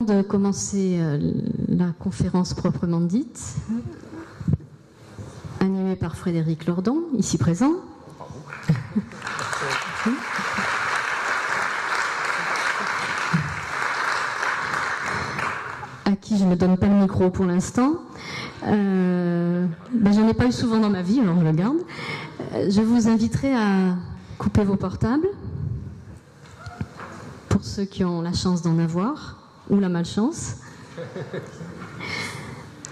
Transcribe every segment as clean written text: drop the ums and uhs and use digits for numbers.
De commencer la conférence proprement dite, animée par Frédéric Lordon, ici présent. À qui je ne donne pas le micro pour l'instant. J'en ai pas eu souvent dans ma vie, alors je le garde. Je vous inviterai à couper vos portables, pour ceux qui ont la chance d'en avoir. Ou la malchance.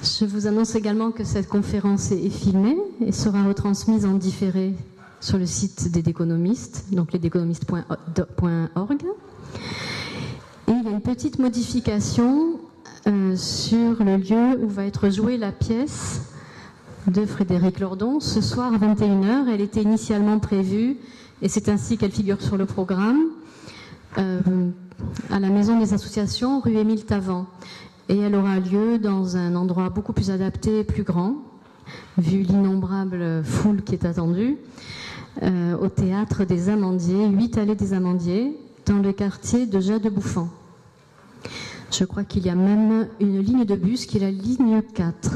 Je vous annonce également que cette conférence est filmée et sera retransmise en différé sur le site des Déconomistes, donc lesdéconomistes.org. Et il y a une petite modification sur le lieu où va être jouée la pièce de Frédéric Lordon ce soir à 21h. Elle était initialement prévue, et c'est ainsi qu'elle figure sur le programme, à la Maison des Associations, rue Émile Tavant. Et elle aura lieu dans un endroit beaucoup plus adapté et plus grand, vu l'innombrable foule qui est attendue, au Théâtre des Amandiers, 8 allées des Amandiers, dans le quartier de Jade-Bouffant. Je crois qu'il y a même une ligne de bus qui est la ligne 4.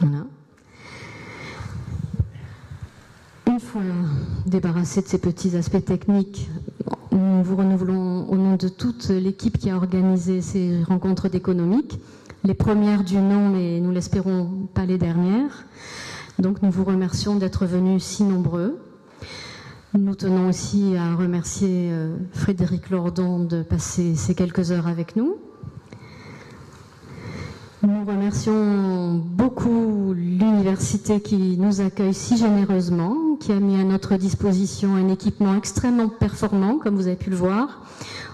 Voilà. Une fois débarrassé de ces petits aspects techniques, nous vous renouvelons au nom de toute l'équipe qui a organisé ces rencontres d'économiques, les premières du nom, mais nous l'espérons pas les dernières. Donc nous vous remercions d'être venus si nombreux. Nous tenons aussi à remercier Frédéric Lordon de passer ces quelques heures avec nous. Nous remercions beaucoup l'université qui nous accueille si généreusement, qui a mis à notre disposition un équipement extrêmement performant, comme vous avez pu le voir,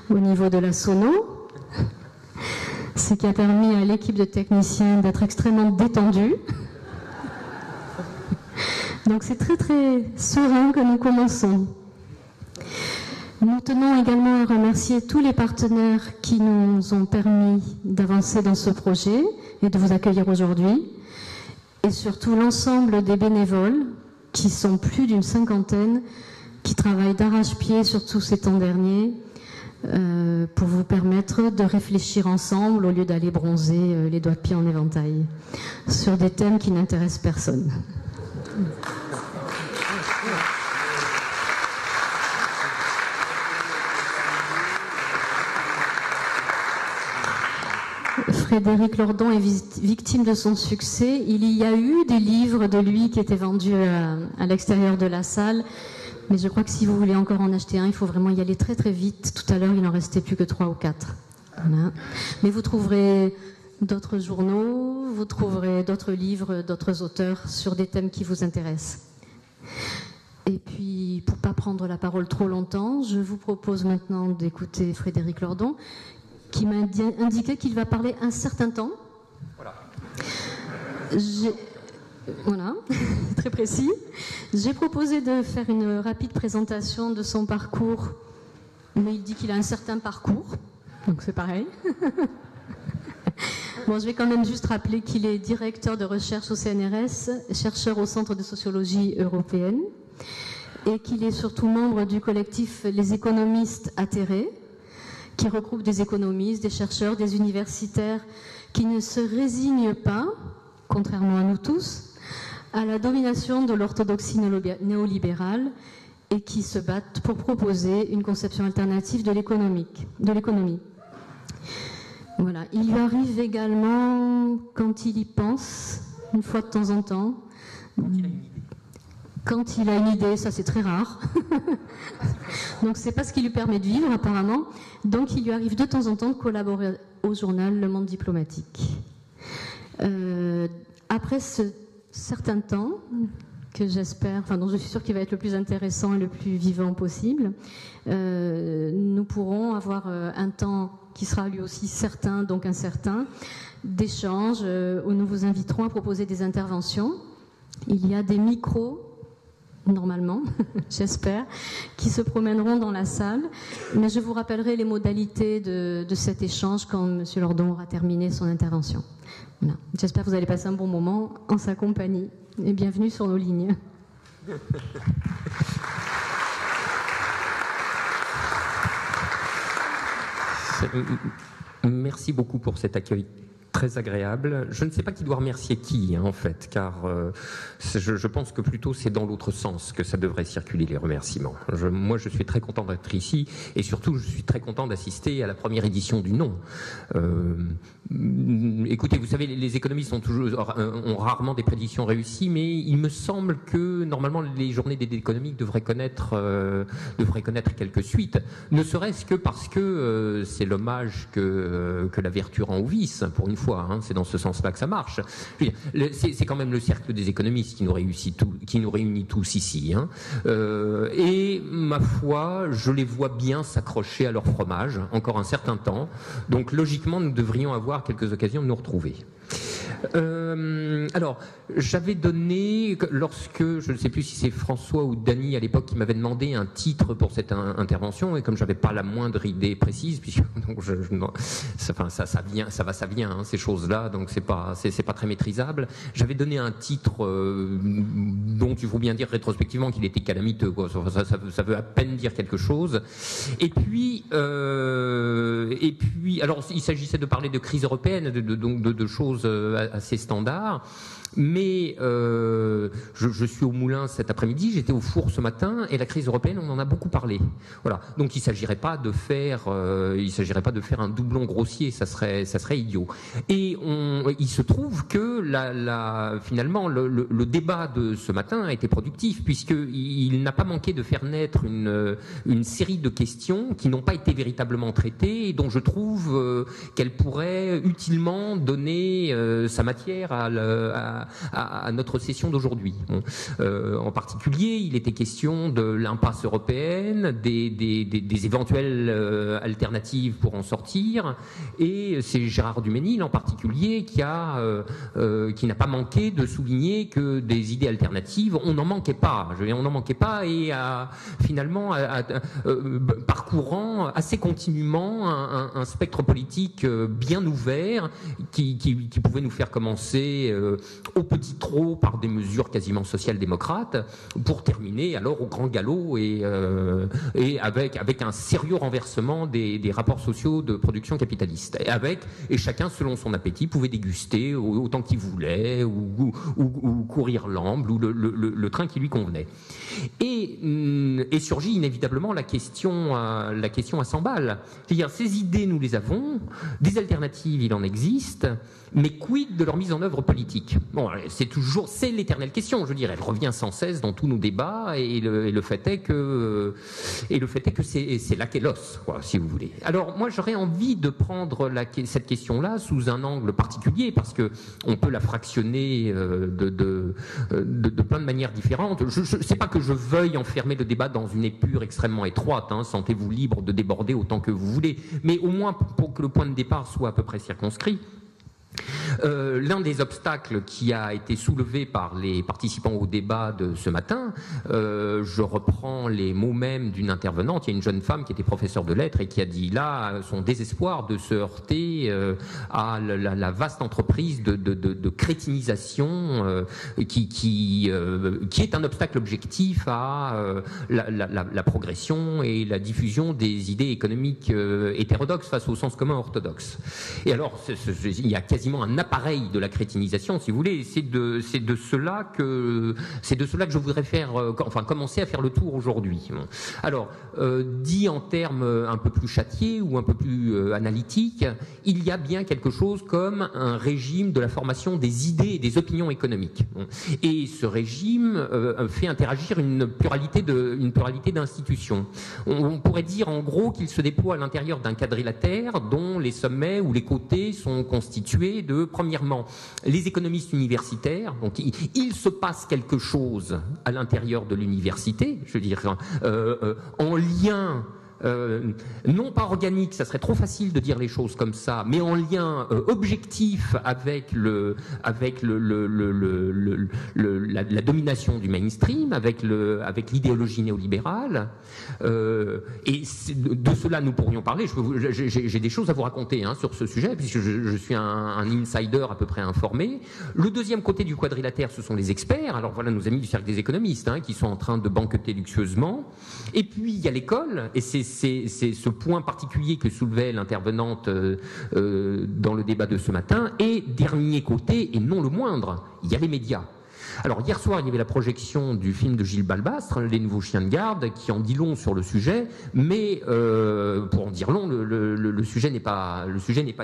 au niveau de la sono, ce qui a permis à l'équipe de techniciens d'être extrêmement détendue. Donc c'est très très serein que nous commençons. Nous tenons également à remercier tous les partenaires qui nous ont permis d'avancer dans ce projet et de vous accueillir aujourd'hui, et surtout l'ensemble des bénévoles, qui sont plus d'une 50aine, qui travaillent d'arrache-pied sur tous ces temps derniers, pour vous permettre de réfléchir ensemble au lieu d'aller bronzer les doigts de pied en éventail, sur des thèmes qui n'intéressent personne. Frédéric Lordon est victime de son succès. Il y a eu des livres de lui qui étaient vendus à l'extérieur de la salle, mais je crois que si vous voulez encore en acheter un, il faut vraiment y aller très très vite. Tout à l'heure, il n'en restait plus que 3 ou 4. Voilà. Mais vous trouverez d'autres journaux, vous trouverez d'autres livres, d'autres auteurs sur des thèmes qui vous intéressent. Et puis, pour ne pas prendre la parole trop longtemps, je vous propose maintenant d'écouter Frédéric Lordon, qui m'a indiqué qu'il va parler un certain temps. Voilà. Voilà, très précis. J'ai proposé de faire une rapide présentation de son parcours, mais il dit qu'il a un certain parcours, donc c'est pareil. Bon, je vais quand même juste rappeler qu'il est directeur de recherche au CNRS, chercheur au Centre de sociologie européenne, et qu'il est surtout membre du collectif Les économistes atterrés, qui regroupe des économistes, des chercheurs, des universitaires qui ne se résignent pas, contrairement à nous tous, à la domination de l'orthodoxie néolibérale et qui se battent pour proposer une conception alternative de l'économie. Voilà. Il lui arrive également, quand il y pense, une fois de temps en temps, quand il a une idée, ça c'est très rare. Donc c'est pas ce qui lui permet de vivre apparemment. Donc il lui arrive de temps en temps de collaborer au journal Le Monde diplomatique. Après ce certain temps, que j'espère, dont je suis sûre qu'il va être le plus intéressant et le plus vivant possible, nous pourrons avoir un temps qui sera lui aussi certain, donc incertain, d'échange, où nous vous inviterons à proposer des interventions. Il y a des micros, normalement, j'espère, qui se promèneront dans la salle. Mais je vous rappellerai les modalités de cet échange quand M. Lordon aura terminé son intervention. Voilà. J'espère que vous allez passer un bon moment en sa compagnie. Et bienvenue sur nos lignes. Merci beaucoup pour cet accueil très agréable. Je ne sais pas qui doit remercier qui, en fait, car je pense que plutôt c'est dans l'autre sens que ça devrait circuler, les remerciements. Moi, je suis très content d'être ici, et surtout, je suis très content d'assister à la première édition du Non. Écoutez, vous savez, les économistes ont rarement des prédictions réussies, mais il me semble que, normalement, les journées d'aide économique devraient connaître quelques suites, ne serait-ce que parce que c'est l'hommage que la vertu rend au vice, pour une fois, hein, c'est dans ce sens-là que ça marche. C'est quand même le cercle des économistes qui nous réunit tous ici. Hein. Et ma foi, je les vois bien s'accrocher à leur fromage encore un certain temps. Donc logiquement, nous devrions avoir quelques occasions de nous retrouver. Alors, j'avais donné, lorsque, je ne sais plus si c'est François ou Dany à l'époque qui m'avait demandé un titre pour cette intervention, et comme j'avais pas la moindre idée précise, puisque donc ça vient, hein, ces choses-là, donc c'est pas très maîtrisable. J'avais donné un titre dont il faut bien dire rétrospectivement qu'il était calamiteux, quoi. Ça veut à peine dire quelque chose. Et puis, alors il s'agissait de parler de crise européenne, de choses assez standards. Mais je suis au Moulin cet après-midi, j'étais au Four ce matin, et la crise européenne, on en a beaucoup parlé. Voilà. Donc il ne s'agirait pas de faire un doublon grossier, ça serait idiot. Et il se trouve que finalement le débat de ce matin a été productif, puisqu'il n'a pas manqué de faire naître une série de questions qui n'ont pas été véritablement traitées, et dont je trouve qu'elles pourraient utilement donner sa matière à notre session d'aujourd'hui. Bon, en particulier, il était question de l'impasse européenne, des éventuelles alternatives pour en sortir, et c'est Gérard Duménil en particulier qui n'a pas manqué de souligner que des idées alternatives, on n'en manquait pas. On n'en manquait pas, et finalement parcourant assez continuellement un spectre politique bien ouvert qui pouvait nous faire commencer au petit trot par des mesures quasiment social-démocrates, pour terminer alors au grand galop et avec un sérieux renversement des rapports sociaux de production capitaliste. Et chacun, selon son appétit, pouvait déguster autant qu'il voulait, ou courir l'amble, ou le train qui lui convenait. Et surgit inévitablement la question à 100 balles. C'est-à-dire, ces idées, nous les avons, des alternatives, il en existe, mais quid de leur mise en œuvre politique? Bon, c'est l'éternelle question, je veux dire, elle revient sans cesse dans tous nos débats, et le fait est que c'est là qu'est l'os, quoi, si vous voulez. Alors, moi, j'aurais envie de prendre cette question-là sous un angle particulier, parce que on peut la fractionner de plein de manières différentes. Je sais pas que je veuille enfermer le débat dans une épure extrêmement étroite, hein, sentez-vous libre de déborder autant que vous voulez, mais au moins pour que le point de départ soit à peu près circonscrit. L'un des obstacles qui a été soulevé par les participants au débat de ce matin, je reprends les mots mêmes d'une intervenante. Il y a une jeune femme qui était professeure de lettres et qui a dit là son désespoir de se heurter à la vaste entreprise de crétinisation qui est un obstacle objectif à la progression et la diffusion des idées économiques hétérodoxes face au sens commun orthodoxe. Et alors, il y a quasiment un appareil de la crétinisation, si vous voulez. C'est de cela que je voudrais commencer à faire le tour aujourd'hui. Alors, dit en termes un peu plus châtiés ou un peu plus analytiques, il y a bien quelque chose comme un régime de la formation des idées et des opinions économiques. Et ce régime fait interagir une pluralité d'institutions. On pourrait dire en gros qu'il se déploie à l'intérieur d'un quadrilatère dont les sommets ou les côtés sont constitués de, premièrement, les économistes universitaires. Donc il se passe quelque chose à l'intérieur de l'université, je veux dire, en lien non pas organique, ça serait trop facile de dire les choses comme ça, mais en lien objectif avec la domination du mainstream, avec l'idéologie néolibérale. Et de cela nous pourrions parler. J'ai des choses à vous raconter sur ce sujet, puisque je suis un insider à peu près informé. Le deuxième côté du quadrilatère, ce sont les experts. Alors voilà, nos amis du cercle des économistes qui sont en train de banqueter luxueusement. Et puis il y a l'école, et c'est ce point particulier que soulevait l'intervenante dans le débat de ce matin. Et dernier côté, et non le moindre, il y a les médias. Alors hier soir, il y avait la projection du film de Gilles Balbastre, Les Nouveaux Chiens de Garde, qui en dit long sur le sujet, mais pour en dire long, le sujet n'est pas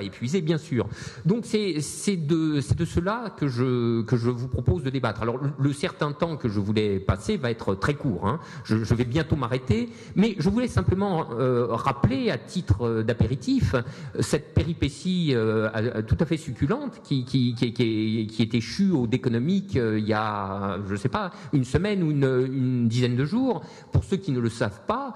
épuisé, bien sûr. Donc c'est de cela que je vous propose de débattre. Alors le certain temps que je voulais passer va être très court, hein. Je vais bientôt m'arrêter, mais je voulais simplement rappeler à titre d'apéritif cette péripétie tout à fait succulente qui est échue au d'économique il y a, je ne sais pas, une semaine ou une dizaine de jours. Pour ceux qui ne le savent pas,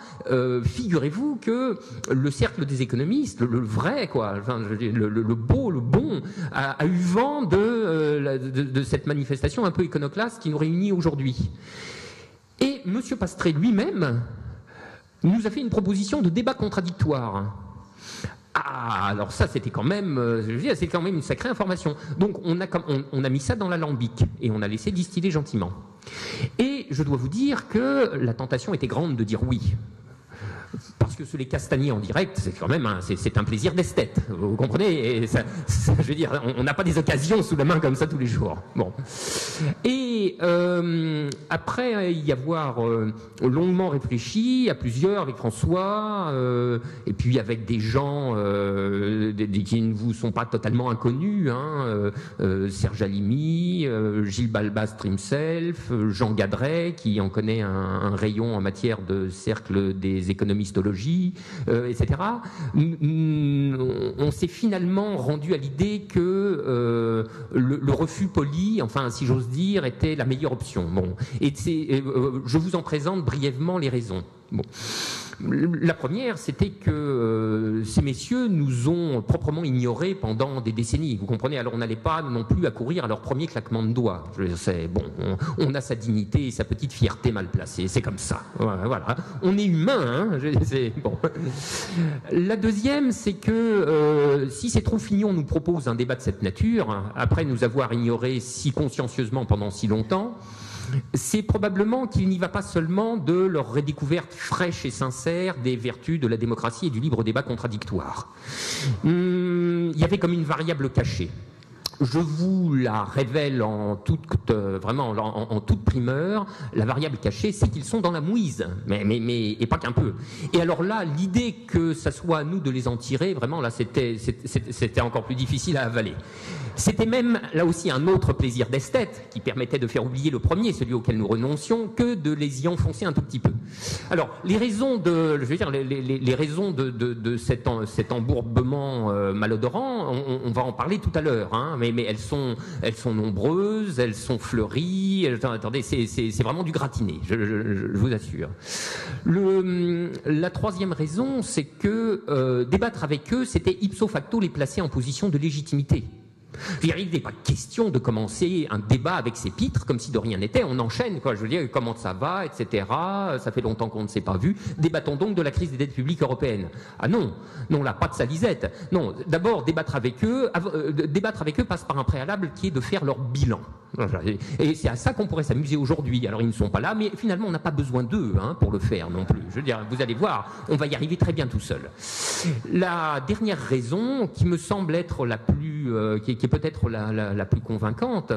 figurez-vous que le cercle des économistes, le vrai, quoi, enfin, le beau, le bon, a eu vent de cette manifestation un peu iconoclaste qui nous réunit aujourd'hui. Et M. Pastré lui-même nous a fait une proposition de débat contradictoire. Ah, alors ça, c'était quand même, c'est quand même une sacrée information. Donc, on a mis ça dans l'alambic et on a laissé distiller gentiment. Et je dois vous dire que la tentation était grande de dire oui. Parce que se les castagner en direct, c'est quand même c'est un plaisir d'esthète. Vous comprenez? Et ça, je veux dire, on n'a pas des occasions sous la main comme ça tous les jours. Bon. Et après y avoir longuement réfléchi, à plusieurs, avec François, et puis avec des gens qui ne vous sont pas totalement inconnus, hein, Serge Halimi, Gilles Balbastre himself, Jean Gadret, qui en connaît un rayon en matière de cercle des économistes, etc. On s'est finalement rendu à l'idée que le refus poli, enfin si j'ose dire, était la meilleure option. Bon, et je vous en présente brièvement les raisons. Bon. La première, c'était que ces messieurs nous ont proprement ignorés pendant des décennies. Vous comprenez? Alors on n'allait pas non plus accourir à leur premier claquement de doigts. Bon, on a sa dignité et sa petite fierté mal placée. C'est comme ça. Voilà. On est humain. Hein, bon. La deuxième, c'est que si ces Troufignon nous proposent un débat de cette nature, après nous avoir ignorés si consciencieusement pendant si longtemps, c'est probablement qu'il n'y va pas seulement de leur redécouverte fraîche et sincère des vertus de la démocratie et du libre débat contradictoire. Il y avait comme une variable cachée. Je vous la révèle en toute primeur. La variable cachée, c'est qu'ils sont dans la mouise, mais et pas qu'un peu. Et alors là, l'idée que ça soit à nous de les en tirer, vraiment là, c'était encore plus difficile à avaler. C'était même là aussi un autre plaisir d'esthète qui permettait de faire oublier le premier, celui auquel nous renoncions, que de les y enfoncer un tout petit peu. Alors les raisons de cet embourbement malodorant, on va en parler tout à l'heure, hein, mais elles sont nombreuses, elles sont fleuries. Attendez, c'est vraiment du gratiné, je vous assure. La troisième raison, c'est que débattre avec eux, c'était ipso facto les placer en position de légitimité. Il n'est pas question de commencer un débat avec ces pitres comme si de rien n'était. On enchaîne, quoi. Je veux dire, comment ça va, etc. Ça fait longtemps qu'on ne s'est pas vu. Débattons donc de la crise des dettes publiques européennes. Ah non, là, pas de salisette. Non, d'abord, débattre avec eux passe par un préalable qui est de faire leur bilan. Et c'est à ça qu'on pourrait s'amuser aujourd'hui. Alors, ils ne sont pas là, mais finalement, on n'a pas besoin d'eux pour le faire non plus. Je veux dire, vous allez voir, on va y arriver très bien tout seul. La dernière raison, qui me semble être la plus, qui est peut-être la plus convaincante,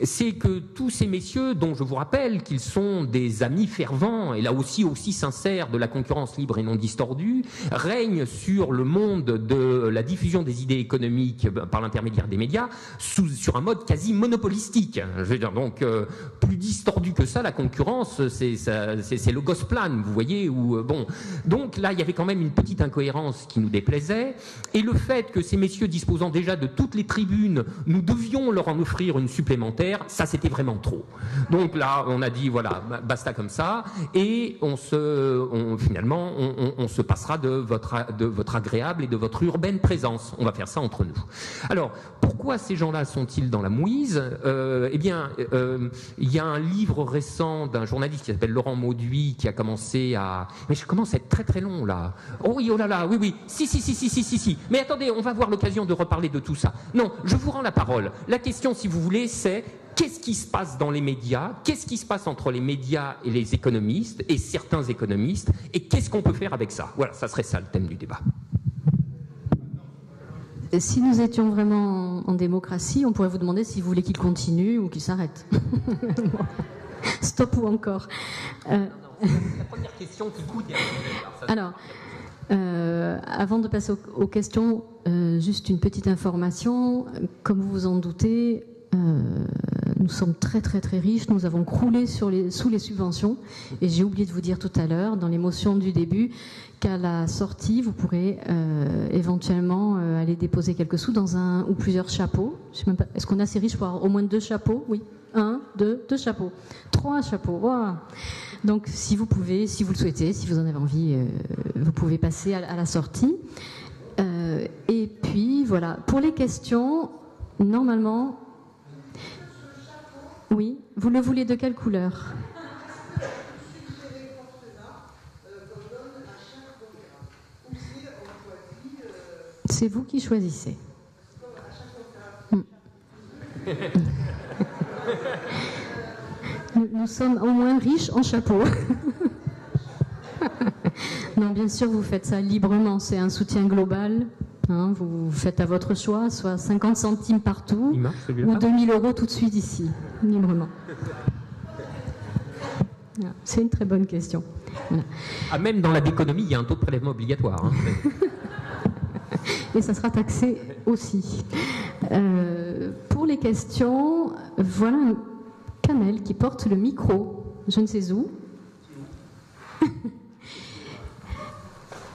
c'est que tous ces messieurs, dont je vous rappelle qu'ils sont des amis fervents et là aussi sincères de la concurrence libre et non distordue, règnent sur le monde de la diffusion des idées économiques par l'intermédiaire des médias sur un mode quasi monopolistique. Je veux dire, donc plus distordu que ça, la concurrence, c'est le Gosplan, vous voyez, bon. Donc là, il y avait quand même une petite incohérence qui nous déplaisait, et le fait que ces messieurs disposant déjà de toutes les tribunes, nous devions leur en offrir une supplémentaire, ça c'était vraiment trop. Donc là, on a dit voilà, basta comme ça, et finalement, on se passera de votre agréable et de votre urbaine présence. On va faire ça entre nous. Alors, pourquoi ces gens-là sont-ils dans la mouise? Eh bien, il y a un livre récent d'un journaliste qui s'appelle Laurent Mauduit qui a commencé à... Mais je commence à être très très long là. Oh oui, oh là là, oui. Si. Mais attendez, on va avoir l'occasion de reparler de tout ça. Non, je vous rends la parole. La question, si vous voulez, c'est qu'est-ce qui se passe dans les médias, qu'est-ce qui se passe entre les médias et les économistes, et certains économistes, et qu'est-ce qu'on peut faire avec ça. Voilà, ça serait ça le thème du débat. Si nous étions vraiment en démocratie, on pourrait vous demander si vous voulez qu'il continue ou qu'il s'arrête. Stop ou encore. C'est la première question qui coûte. Alors, avant de passer aux questions, juste une petite information. Comme vous vous en doutez, nous sommes très très très riches. Nous avons croulé sous les subventions. Et j'ai oublié de vous dire tout à l'heure, dans l'émotion du début, qu'à la sortie, vous pourrez éventuellement aller déposer quelques sous dans un ou plusieurs chapeaux. Je sais même pas, est-ce qu'on est assez riche pour avoir au moins 2 chapeaux? Oui. 1, 2 chapeaux. 3 chapeaux. Wow. Donc, si vous pouvez, si vous le souhaitez, si vous en avez envie, vous pouvez passer à la sortie. Et puis, voilà. Pour les questions, normalement... Oui. Vous le voulez de quelle couleur? C'est vous qui choisissez. Nous sommes au moins riches en chapeaux. Non, bien sûr, vous faites ça librement. C'est un soutien global. Hein, vous faites à votre choix, soit 50 centimes partout, ou 2000 € tout de suite ici, librement. Voilà, c'est une très bonne question. Voilà. Ah, même dans la d'économie, il y a un taux de prélèvement obligatoire. Hein. Et ça sera taxé aussi. Pour les questions, voilà un Kamel qui porte le micro, je ne sais où.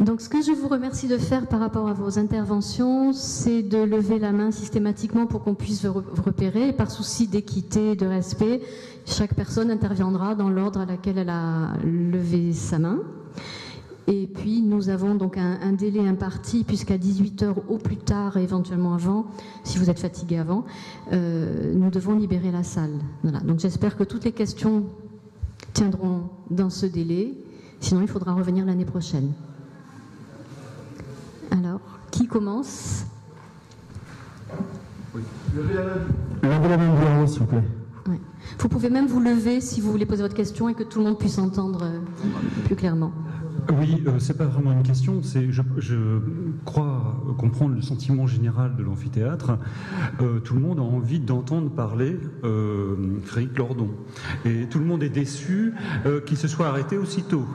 Donc ce que je vous remercie de faire par rapport à vos interventions, c'est de lever la main systématiquement pour qu'on puisse vous repérer. Et par souci d'équité et de respect, chaque personne interviendra dans l'ordre à laquelle elle a levé sa main. Et puis nous avons donc un délai imparti, puisqu'à 18h au plus tard, et éventuellement avant, si vous êtes fatigué avant, nous devons libérer la salle. Voilà. Donc j'espère que toutes les questions tiendront dans ce délai, sinon il faudra revenir l'année prochaine. Alors, qui commence? Oui. Levez la main de l'euro, s'il vous plaît. Ouais. Vous pouvez même vous lever si vous voulez poser votre question et que tout le monde puisse entendre plus clairement. Oui, c'est pas vraiment une question, c'est je crois comprendre le sentiment général de l'amphithéâtre. Tout le monde a envie d'entendre parler Frédéric Lordon. Et tout le monde est déçu qu'il se soit arrêté aussitôt.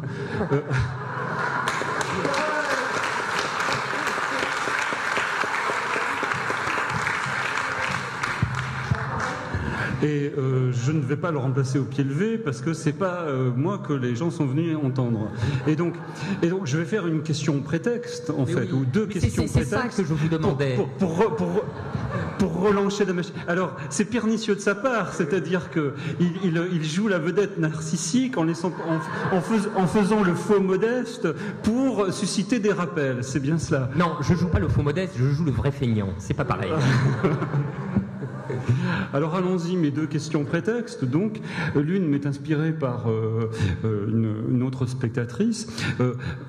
Et je ne vais pas le remplacer au pied levé parce que c'est pas moi que les gens sont venus entendre. Et donc je vais faire une question prétexte en fait, ou 2 questions prétextes. C'est ça que je vous demandais. Pour relancer la machine. Alors c'est pernicieux de sa part, c'est-à-dire que il joue la vedette narcissique en faisant le faux modeste pour susciter des rappels. C'est bien cela. Non, je joue pas le faux modeste, je joue le vrai feignant. C'est pas pareil. Alors allons-y, mes 2 questions prétextes. Donc, l'une m'est inspirée par une autre spectatrice.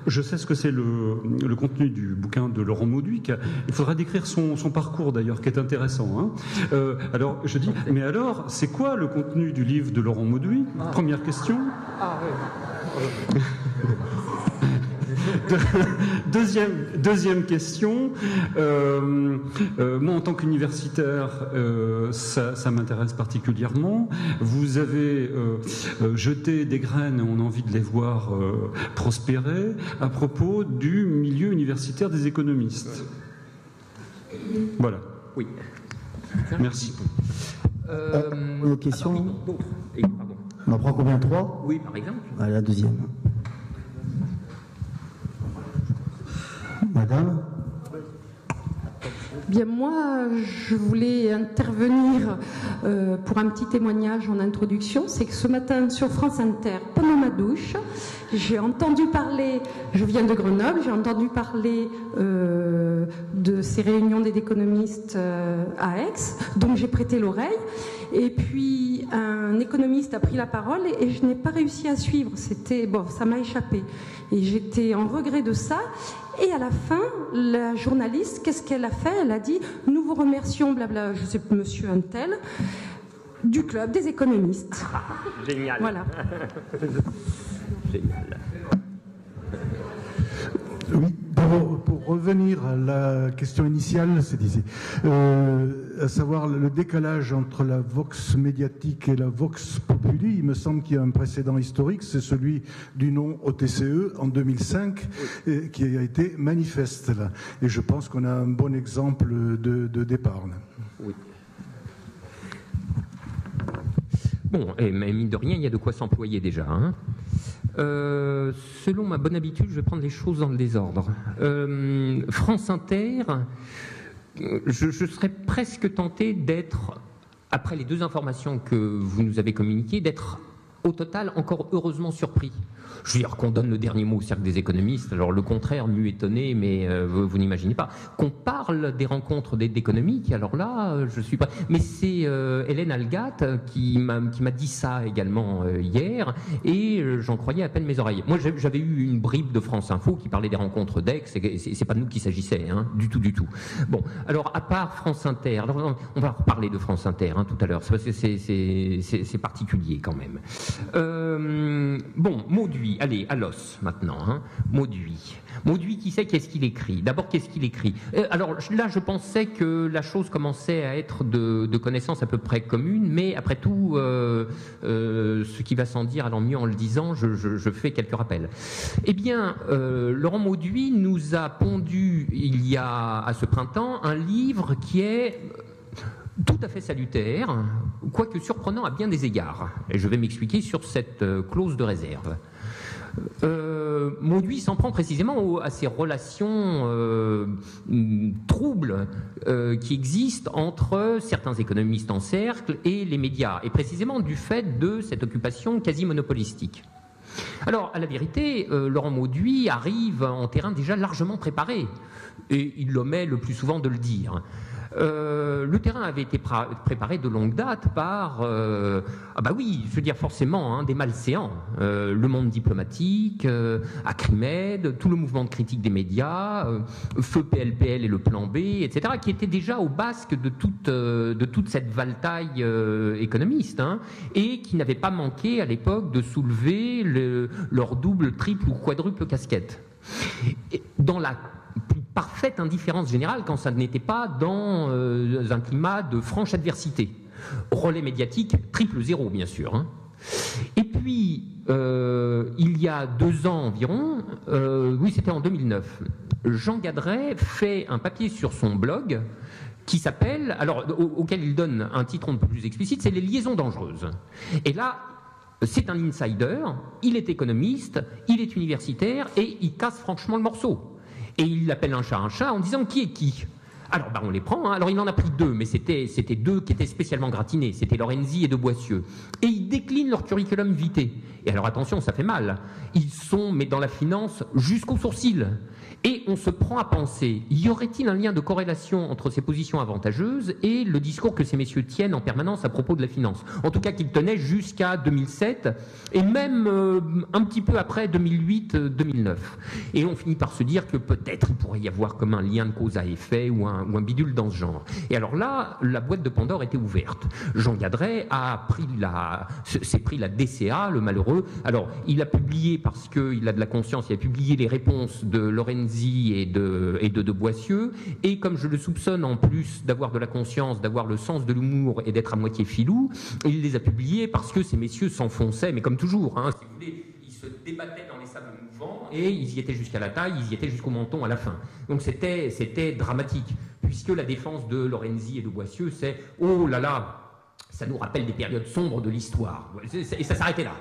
Je sais ce que c'est le contenu du bouquin de Laurent Mauduit. Il faudra décrire son parcours d'ailleurs, qui est intéressant. Hein. Alors, je dis, mais alors, c'est quoi le contenu du livre de Laurent Mauduit? Première question. Ah oui. Deuxième question. Moi, en tant qu'universitaire, ça m'intéresse particulièrement. Vous avez jeté des graines, on a envie de les voir prospérer, à propos du milieu universitaire des économistes. Voilà. Oui. Merci. Une question. On en prend combien? 3? Oui, par exemple. Allez, la deuxième. Madame? Bien, moi, je voulais intervenir pour un petit témoignage en introduction. C'est que ce matin, sur France Inter, pendant ma douche, j'ai entendu parler, je viens de Grenoble, j'ai entendu parler de ces réunions des économistes à Aix, donc j'ai prêté l'oreille. Et puis, un économiste a pris la parole et je n'ai pas réussi à suivre. Ça m'a échappé. Et j'étais en regret de ça. Et à la fin, la journaliste, qu'est-ce qu'elle a fait? Elle a dit « Nous vous remercions, blabla, je sais, monsieur Untel, du club des économistes. Génial. Voilà. Génial. Oui, pour revenir à la question initiale, c'est ici, à savoir le décalage entre la vox médiatique et la vox populi, il me semble qu'il y a un précédent historique, c'est celui du nom OTCE en 2005, qui a été manifeste là. Et je pense qu'on a un bon exemple de départ là. Oui. Bon, et mine de rien, il y a de quoi s'employer déjà, hein. Selon ma bonne habitude, je vais prendre les choses dans le désordre. France Inter, je serais presque tenté d'être, après les 2 informations que vous nous avez communiquées, d'être au total encore heureusement surpris. Je veux dire qu'on donne le dernier mot au cercle des économistes, alors le contraire m'eût étonné, mais vous n'imaginez pas. Qu'on parle des rencontres d'économiques, alors là, je suis pas... Mais c'est Hélène Algat qui m'a dit ça également hier, et j'en croyais à peine mes oreilles. Moi, j'avais eu une bribe de France Info qui parlait des rencontres d'Aix, c'est pas de nous qu'il s'agissait, hein, du tout. Bon, alors à part France Inter, alors, on va reparler de France Inter hein, tout à l'heure, parce que c'est particulier quand même. Bon, Mauduit, allez, à l'os maintenant. Hein. Mauduit, qui sait qu'est-ce qu'il écrit? D'abord, qu'est-ce qu'il écrit? Alors là, je pensais que la chose commençait à être de connaissance à peu près commune, mais après tout, ce qui va sans dire allant mieux en le disant, je fais quelques rappels. Eh bien, Laurent Mauduit nous a pondu, il y a à ce printemps, un livre qui est... tout à fait salutaire, quoique surprenant à bien des égards. Et je vais m'expliquer sur cette clause de réserve. Mauduit s'en prend précisément à ces relations troubles qui existent entre certains économistes en cercle et les médias, et précisément du fait de cette occupation quasi monopolistique. Alors, à la vérité, Laurent Mauduit arrive en terrain déjà largement préparé, et il l'omet le plus souvent de le dire. Le terrain avait été préparé de longue date par, ah bah oui, je veux dire forcément, hein, des malséants, le monde diplomatique, Acrimed, tout le mouvement de critique des médias, Feu PLPL et le plan B, etc., qui étaient déjà au basque de toute cette valtaille économiste, hein, et qui n'avaient pas manqué à l'époque de soulever leur double, triple ou quadruple casquette. Et dans la plus parfaite indifférence générale quand ça n'était pas dans un climat de franche adversité. Relais médiatique, 000, bien sûr. Hein. Et puis, il y a 2 ans environ, oui c'était en 2009, Jean Gadret fait un papier sur son blog qui s'appelle, alors auquel il donne un titre un peu plus explicite, c'est Les liaisons dangereuses. Et là, c'est un insider, il est économiste, il est universitaire et il casse franchement le morceau. Et il appelle un chat en disant qui est qui. Alors on les prend, hein. Alors il en a pris 2, mais c'était 2 qui étaient spécialement gratinés, c'était Lorenzi et De Boissieu. Et il décline leur curriculum vitae. Et alors attention, ça fait mal. Ils sont, mais dans la finance, jusqu'au sourcil. Et on se prend à penser, y aurait-il un lien de corrélation entre ces positions avantageuses et le discours que ces messieurs tiennent en permanence à propos de la finance? En tout cas qu'ils tenaient jusqu'à 2007 et même un petit peu après 2008-2009. Et on finit par se dire que peut-être il pourrait y avoir comme un lien de cause à effet ou un bidule dans ce genre. Et alors là, la boîte de Pandore était ouverte. Jean Gadret s'est pris la DCA, le malheureux. Alors, il a publié, parce qu'il a de la conscience, il a publié les réponses de Lorenzi et de Boissieu, et comme je le soupçonne en plus d'avoir de la conscience, d'avoir le sens de l'humour et d'être à moitié filou, il les a publiés parce que ces messieurs s'enfonçaient, mais comme toujours, hein, si vous voulez, ils se débattaient dans les sables mouvants et ils y étaient jusqu'à la taille, ils y étaient jusqu'au menton à la fin. Donc c'était dramatique, puisque la défense de Lorenzi et de Boissieu, c'est « oh là là, ça nous rappelle des périodes sombres de l'histoire ». Et ça s'arrêtait là.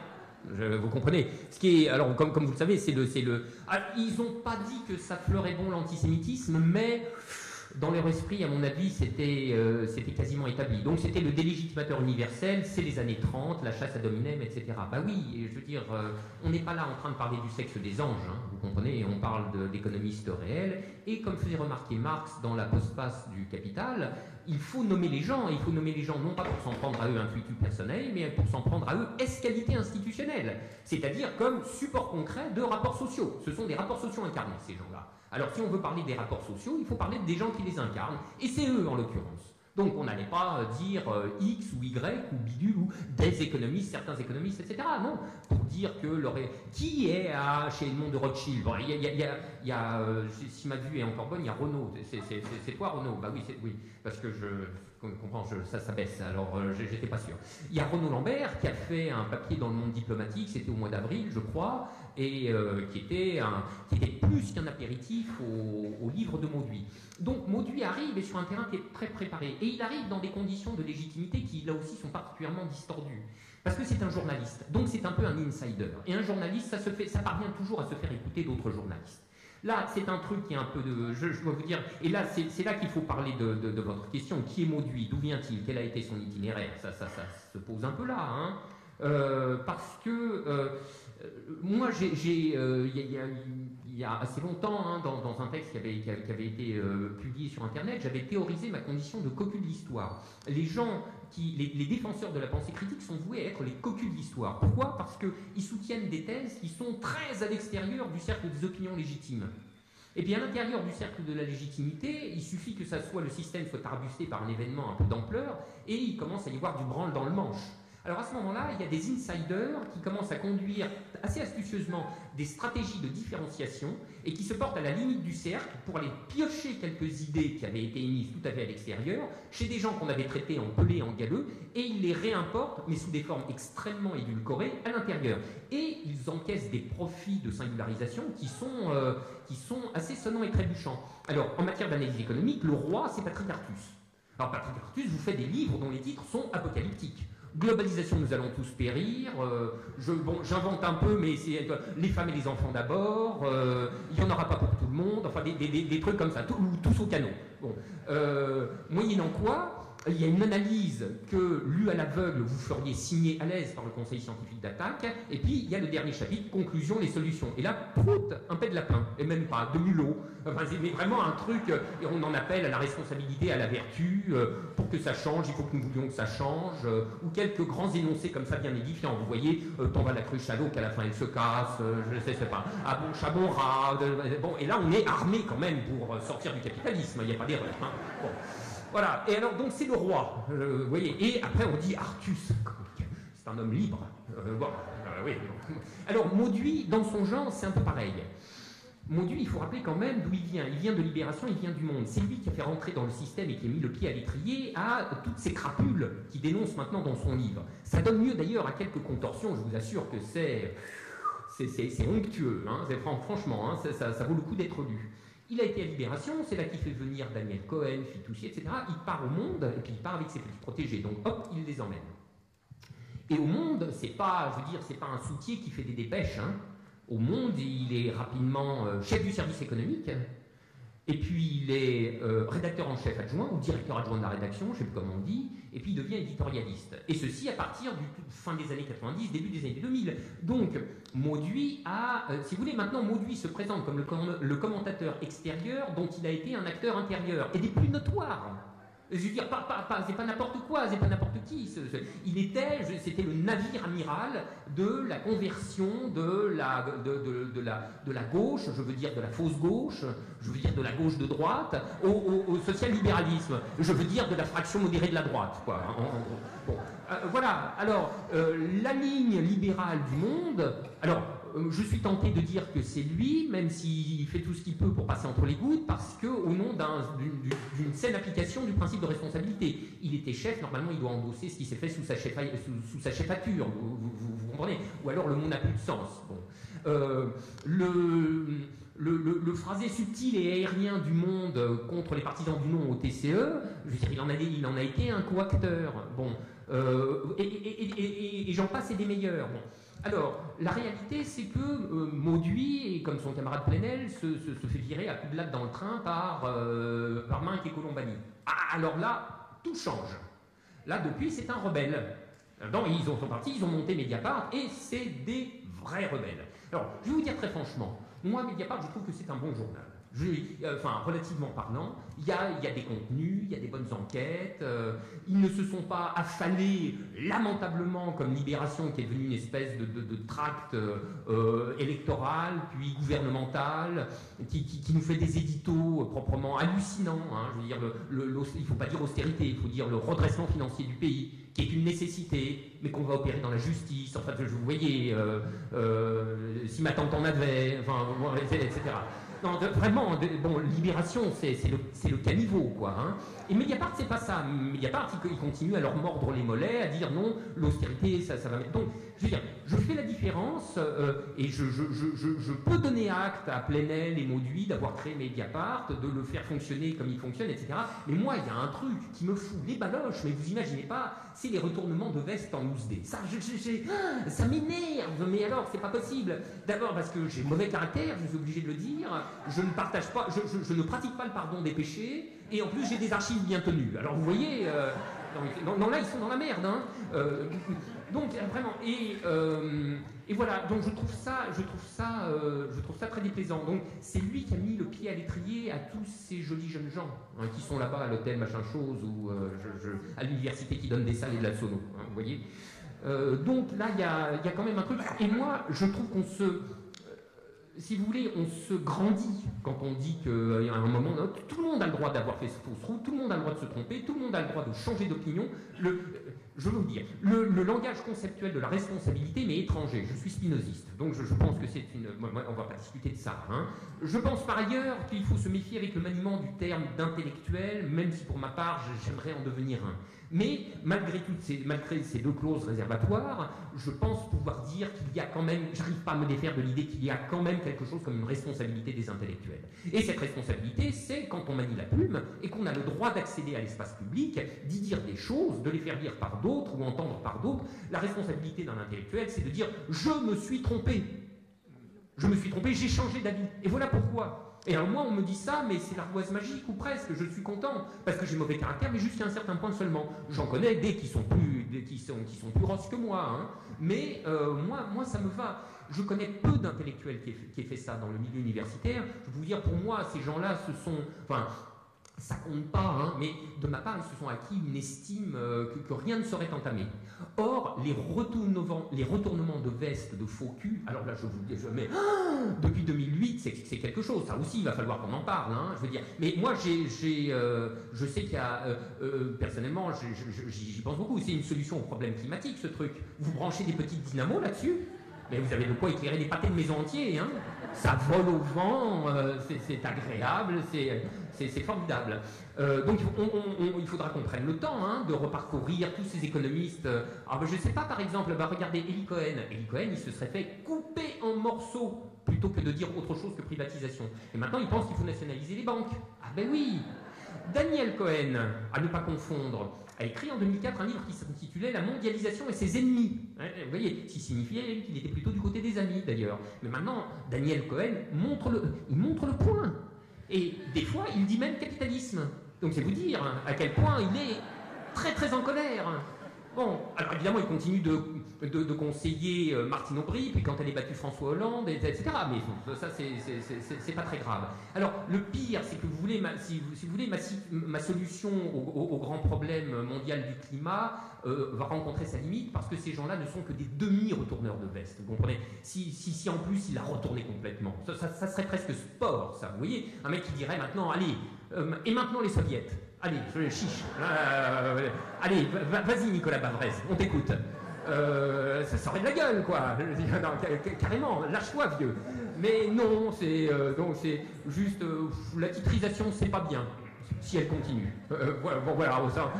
Vous comprenez? Ce qui est, alors, comme vous le savez, c'est le. Alors, ils n'ont pas dit que ça fleurait bon l'antisémitisme, mais dans leur esprit, à mon avis, c'était quasiment établi. Donc c'était le délégitimateur universel, c'est les années 30, la chasse à dominem, etc. Bah oui, je veux dire, on n'est pas là en train de parler du sexe des anges, hein, vous comprenez, on parle d'économistes réels, et comme faisait remarquer Marx dans la postface du Capital, il faut nommer les gens, et il faut nommer les gens non pas pour s'en prendre à eux intuitu personnel, mais pour s'en prendre à eux escalité institutionnelle, c'est-à-dire comme support concret de rapports sociaux. Ce sont des rapports sociaux incarnés, ces gens-là. Alors si on veut parler des rapports sociaux, il faut parler des gens qui les incarnent, et c'est eux en l'occurrence. Donc on n'allait pas dire X ou Y ou bidule ou des économistes, certains économistes, etc. Non, pour dire que qui est chez Edmond de Rothschild. Bon, il y a si ma vue est encore bonne, il y a Renaud. C'est toi Renaud? Bah oui, oui, parce que je comprends, ça baisse, alors j'étais pas sûr. Il y a Renaud Lambert qui a fait un papier dans le Monde diplomatique, c'était au mois d'avril, je crois, et qui était plus qu'un apéritif au livre de Mauduit. Donc Mauduit arrive sur un terrain qui est très préparé, et il arrive dans des conditions de légitimité qui là aussi sont particulièrement distordues. Parce que c'est un journaliste, donc c'est un peu un insider. Et un journaliste, ça parvient toujours à se faire écouter d'autres journalistes. Là, c'est un truc qui est un peu de... Je dois vous dire... Et là, c'est là qu'il faut parler de votre question. Qui est Mauduit? D'où vient-il? Quel a été son itinéraire? Ça se pose un peu là, hein. Parce que moi, il y a assez longtemps, hein, dans un texte qui avait été publié sur Internet, j'avais théorisé ma condition de cocu de l'histoire. Les défenseurs de la pensée critique sont voués à être les cocus de l'histoire. Pourquoi? Parce qu'ils soutiennent des thèses qui sont très à l'extérieur du cercle des opinions légitimes. Et bien à l'intérieur du cercle de la légitimité, il suffit que le système soit arbusté par un événement un peu d'ampleur, et il commence à y avoir du branle dans le manche. Alors à ce moment-là, il y a des insiders qui commencent à conduire assez astucieusement des stratégies de différenciation et qui se portent à la limite du cercle pour aller piocher quelques idées qui avaient été émises tout à fait à l'extérieur, chez des gens qu'on avait traités en pelé, en galeux, et ils les réimportent, mais sous des formes extrêmement édulcorées, à l'intérieur. Et ils encaissent des profits de singularisation qui sont assez sonnants et trébuchants. Alors, en matière d'analyse économique, le roi, c'est Patrick Artus. Alors Patrick Artus vous fait des livres dont les titres sont apocalyptiques. Globalisation, nous allons tous périr. J'invente un peu, mais c'est les femmes et les enfants d'abord. Il n'y en aura pas pour tout le monde. Enfin, des trucs comme ça, tous au canon. Bon, moyennant quoi, il y a une analyse que, lue à l'aveugle, vous feriez signer à l'aise par le conseil scientifique d'attaque. Et puis, il y a le dernier chapitre, conclusion, les solutions. Et là, prout, un pet de lapin, et même pas, de mulot. Enfin, c'est vraiment un truc, et on en appelle à la responsabilité, à la vertu. Pour que ça change, il faut que nous voulions que ça change. Ou quelques grands énoncés comme ça, bien édifiants. Vous voyez, t'en vas la cruche à l'eau, qu'à la fin elle se casse, je sais pas. Ah bon, chat, bon rat. Bon, et là, on est armé quand même pour sortir du capitalisme. Il n'y a pas d'erreur. Hein. Bon. Voilà, et alors donc c'est le roi, vous voyez, et après on dit Artus, c'est un homme libre. Oui. Alors Mauduit, dans son genre, c'est un peu pareil. Mauduit, il faut rappeler quand même d'où il vient. Il vient de Libération, il vient du Monde. C'est lui qui a fait rentrer dans le système et qui a mis le pied à l'étrier à toutes ces crapules qu'il dénonce maintenant dans son livre. Ça donne lieu d'ailleurs à quelques contorsions, je vous assure que c'est onctueux, hein. Franchement, hein, ça vaut le coup d'être lu. Il a été à Libération, c'est là qu'il fait venir Daniel Cohen, Fitoussi, etc. Il part au Monde, et puis il part avec ses petits protégés. Donc hop, il les emmène. Et au Monde, c'est pas un soutier qui fait des dépêches. Hein. Au Monde, il est rapidement chef du service économique, et puis il est rédacteur en chef adjoint, ou directeur adjoint de la rédaction, je ne sais plus comment on dit, et puis il devient éditorialiste. Et ceci à partir du fin des années 90, début des années 2000. Donc, Mauduit si vous voulez, maintenant Mauduit se présente comme le commentateur extérieur dont il a été un acteur intérieur, et des plus notoires. Je veux dire, c'est pas n'importe quoi, c'est pas n'importe qui. C'était le navire amiral de la conversion de la gauche, je veux dire de la fausse gauche, je veux dire de la gauche de droite, au social-libéralisme, je veux dire de la fraction modérée de la droite, quoi. Bon. Voilà, alors, la ligne libérale du Monde, alors, je suis tenté de dire que c'est lui, même s'il fait tout ce qu'il peut pour passer entre les gouttes, parce qu'au nom d'une saine application du principe de responsabilité. Il était chef, normalement il doit endosser ce qui s'est fait sous sa chefature, vous comprenez? Ou alors le mot n'a plus de sens. Bon. Le phrasé subtil et aérien du Monde contre les partisans du non au TCE, je veux dire, il en a été un coacteur. Bon. Et j'en passe et des meilleurs. Bon. Alors, la réalité, c'est que Mauduit, comme son camarade Plenel, se fait virer à coups de latte dans le train par Minck et Colombani. Ah, alors là, tout change. Là, depuis, c'est un rebelle. Non, ils sont partis, ils ont monté Mediapart, et c'est des vrais rebelles. Alors, je vais vous dire très franchement, moi, Mediapart, je trouve que c'est un bon journal. relativement parlant, il y a des contenus, il y a des bonnes enquêtes, ils ne se sont pas affalés lamentablement comme Libération, qui est devenue une espèce de tract électoral, puis gouvernemental, qui nous fait des éditos proprement hallucinants. Hein. Je veux dire, il ne faut pas dire austérité, il faut dire le redressement financier du pays, qui est une nécessité, mais qu'on va opérer dans la justice. Enfin, vous voyez, si ma tante en avait, enfin, etc. Non, vraiment, bon, Libération, c'est le caniveau, quoi. Hein. Et Mediapart, c'est pas ça. Mediapart, il continue à leur mordre les mollets, à dire non, l'austérité, ça va mettre. Donc, je veux dire, je fais la différence et je peux donner acte à Plenel et Mauduit d'avoir créé Mediapart, de le faire fonctionner comme il fonctionne, etc. Mais moi, il y a un truc qui me fout les baloches, mais vous imaginez pas, c'est les retournements de veste en loose day. Ça, ça m'énerve, mais alors, c'est pas possible. D'abord parce que j'ai mauvais caractère, je suis obligé de le dire. Je ne partage pas, je ne pratique pas le pardon des péchés, et en plus j'ai des archives bien tenues. Alors vous voyez, non, là ils sont dans la merde. Hein. Donc vraiment, et voilà. Donc je trouve ça très déplaisant. Donc c'est lui qui a mis le pied à l'étrier à tous ces jolis jeunes gens hein, qui sont là-bas à l'hôtel machin chose ou à l'université qui donne des salles et de la sono. Hein, vous voyez. Donc là il y a quand même un truc. Et moi je trouve qu'on se si vous voulez, on se grandit quand on dit qu'à un moment, tout le monde a le droit d'avoir fait ce fausse route, tout le monde a le droit de se tromper, tout le monde a le droit de changer d'opinion. Je veux vous dire, le langage conceptuel de la responsabilité m'est étranger. Je suis spinoziste, donc je pense que c'est une... on ne va pas discuter de ça. Hein. Je pense par ailleurs qu'il faut se méfier avec le maniement du terme d'intellectuel, même si pour ma part, j'aimerais en devenir un. Mais malgré ces deux clauses réservatoires, je pense pouvoir dire qu'il y a quand même, j'arrive pas à me défaire de l'idée qu'il y a quand même quelque chose comme une responsabilité des intellectuels. Et cette responsabilité, c'est quand on manie la plume et qu'on a le droit d'accéder à l'espace public, d'y dire des choses, de les faire dire par d'autres ou entendre par d'autres. La responsabilité d'un intellectuel, c'est de dire « je me suis trompé ». Je me suis trompé, j'ai changé d'avis. Et voilà pourquoi. Et alors moi, on me dit ça, mais c'est l'ardoise magique, ou presque, je suis content, parce que j'ai mauvais caractère, mais jusqu'à un certain point seulement. J'en connais des qui sont plus rosses que moi, hein. Mais moi, ça me va. Je connais peu d'intellectuels qui aient fait ça dans le milieu universitaire. Je peux vous dire, pour moi, ces gens-là, ça compte pas, hein, mais de ma part, ils se sont acquis une estime que rien ne saurait entamer. Or, les retournements de veste de faux cul, alors là, je vous dis, depuis 2008, c'est quelque chose. Ça aussi, il va falloir qu'on en parle, hein, je veux dire. Mais moi, je sais qu'il y a, personnellement, j'y pense beaucoup. C'est une solution au problème climatique, ce truc. Vous branchez des petites dynamos là-dessus, mais vous avez de quoi éclairer des pâtés de maison entiers, hein. Ça vole au vent, c'est agréable, c'est formidable. Donc il faudra qu'on prenne le temps hein, de reparcourir tous ces économistes. Alors je ne sais pas, par exemple, regardez Eli Cohen. Eli Cohen, il se serait fait couper en morceaux plutôt que de dire autre chose que privatisation. Et maintenant, il pense qu'il faut nationaliser les banques. Ah ben oui. Daniel Cohen, à ne pas confondre, a écrit en 2004 un livre qui s'intitulait « La mondialisation et ses ennemis ». Vous voyez, ce qui signifiait qu'il était plutôt du côté des amis, d'ailleurs. Mais maintenant, Daniel Cohen montre le point. Et des fois, il dit même capitalisme. Donc c'est vous dire à quel point il est très très en colère. Bon, alors évidemment, il continue de conseiller Martine Aubry, puis quand elle est battue François Hollande, etc. Mais ça, c'est pas très grave. Alors, le pire, c'est que si vous voulez, ma solution au grand problème mondial du climat va rencontrer sa limite, parce que ces gens-là ne sont que des demi-retourneurs de veste. Vous comprenez ? Si en plus, il a retourné complètement. Ça serait presque sport, ça. Vous voyez ? Un mec qui dirait maintenant, allez, et maintenant les soviets. Allez, chiche. Allez, vas-y Nicolas Bavrez, on t'écoute. Ça serait de la gueule, quoi. Non, carrément, lâche-toi, vieux. Mais non, c'est juste la titrisation, c'est pas bien. Si elle continue. Voilà, ça,